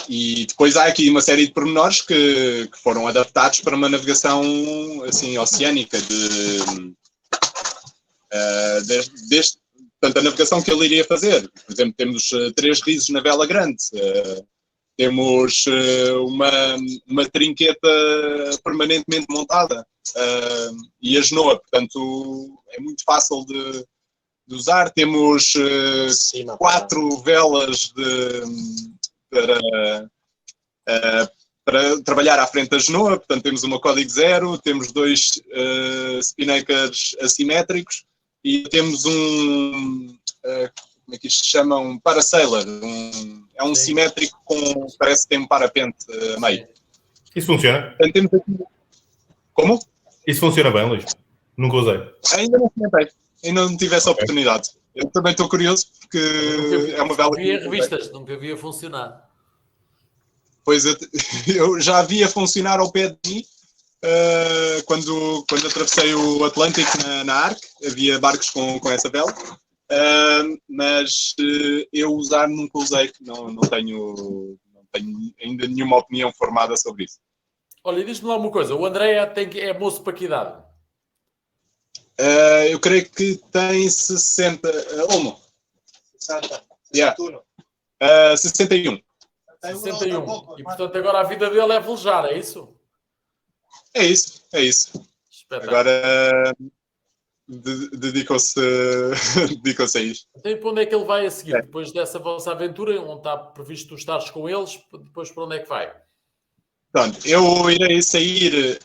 E depois há aqui uma série de pormenores que foram adaptados para uma navegação assim, oceânica. Portanto, a navegação que ele iria fazer. Por exemplo, temos 3 risos na vela grande. Temos uma trinqueta permanentemente montada e a genoa, portanto é muito fácil de usar. Temos 4 velas para trabalhar à frente da genoa, portanto temos uma código 0, temos 2 spinakers assimétricos e temos como é que isto se chama? Um parasailer. É um simétrico parece que tem um parapente a meio. Isso funciona? Portanto, temos aqui... Como? Isso funciona bem, Luís? Nunca usei. Ainda não experimentei. Ainda não tive essa oportunidade. Eu também estou curioso porque é uma vela... Nunca vi em revistas, nunca vi a funcionar. Pois eu já vi a funcionar ao pé de mim quando atravessei o Atlântico na ARC. Havia barcos com essa vela. Mas eu usar nunca usei, não tenho ainda nenhuma opinião formada sobre isso. Olha, diz-me lá uma coisa, o André é moço para que idade? Eu creio que tem 60... Olmo. 60. Yeah. 61. 61. E portanto agora a vida dele é velejar, é isso? É isso. Espetáculo. Agora dedicou-se a isto. Então e para onde é que ele vai a seguir? Depois dessa vossa aventura, onde está previsto tu estares com eles, depois para onde é que vai? Pronto, eu irei sair,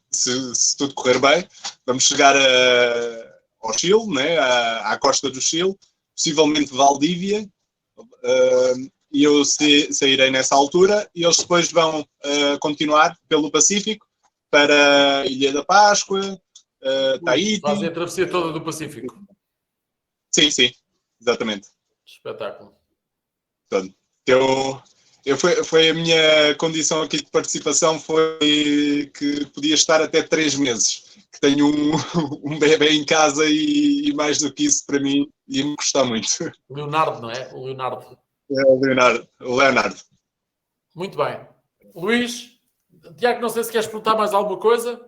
se tudo correr bem, vamos chegar ao Chile, né, à costa do Chile, possivelmente Valdívia, e eu sairei nessa altura, e eles depois vão continuar pelo Pacífico para a Ilha da Páscoa, Tahiti. Fazem a travessia toda do Pacífico. Sim, exatamente. Espetáculo. Portanto, foi a minha condição aqui de participação foi que podia estar até 3 meses. Que tenho um bebê em casa e mais do que isso para mim ia-me custar muito. O Leonardo, não é? O Leonardo. O Leonardo. Muito bem. Luís, Tiago, não sei se queres perguntar mais alguma coisa.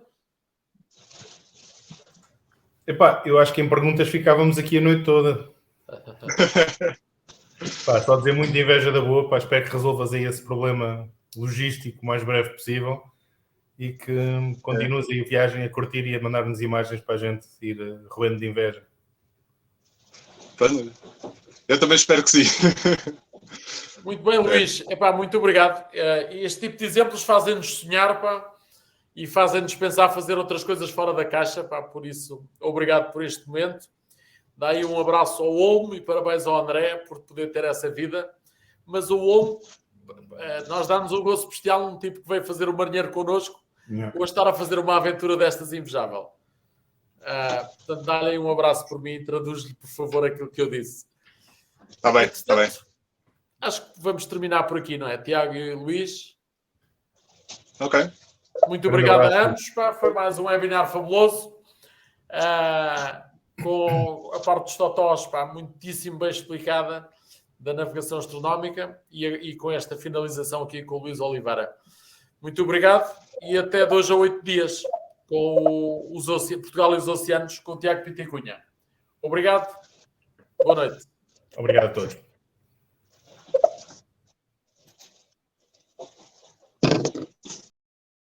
Epá, eu acho que em perguntas ficávamos aqui a noite toda. Pá, só dizer muito de inveja da boa, pá, espero que resolvas aí esse problema logístico o mais breve possível e que continues aí a viagem a curtir e a mandar-nos imagens para a gente ir roendo de inveja. Eu também espero que sim. Muito bem, Luís. Epá, muito obrigado. Este tipo de exemplos fazem-nos sonhar, pá, e fazem-nos pensar fazer outras coisas fora da caixa, pá, por isso, obrigado por este momento. Daí um abraço ao Olmo e parabéns ao André por poder ter essa vida. Mas o Olmo, nós damos um gosto especial, um tipo que veio fazer o marinheiro connosco, hoje estar a fazer uma aventura destas invejável. Portanto, dá-lhe um abraço por mim e traduz-lhe, por favor, aquilo que eu disse. Está bem, está bem. Acho que vamos terminar por aqui, não é? Tiago e Luís. Ok. Muito obrigado a ambos. Pá, foi mais um webinar fabuloso. Com a parte dos totós, pá, muitíssimo bem explicada da navegação astronómica e com esta finalização aqui com o Luís Oliveira. Muito obrigado e até 2 a 8 dias com Portugal e os Oceanos com o Tiago Piticunha. Obrigado. Boa noite. Obrigado a todos.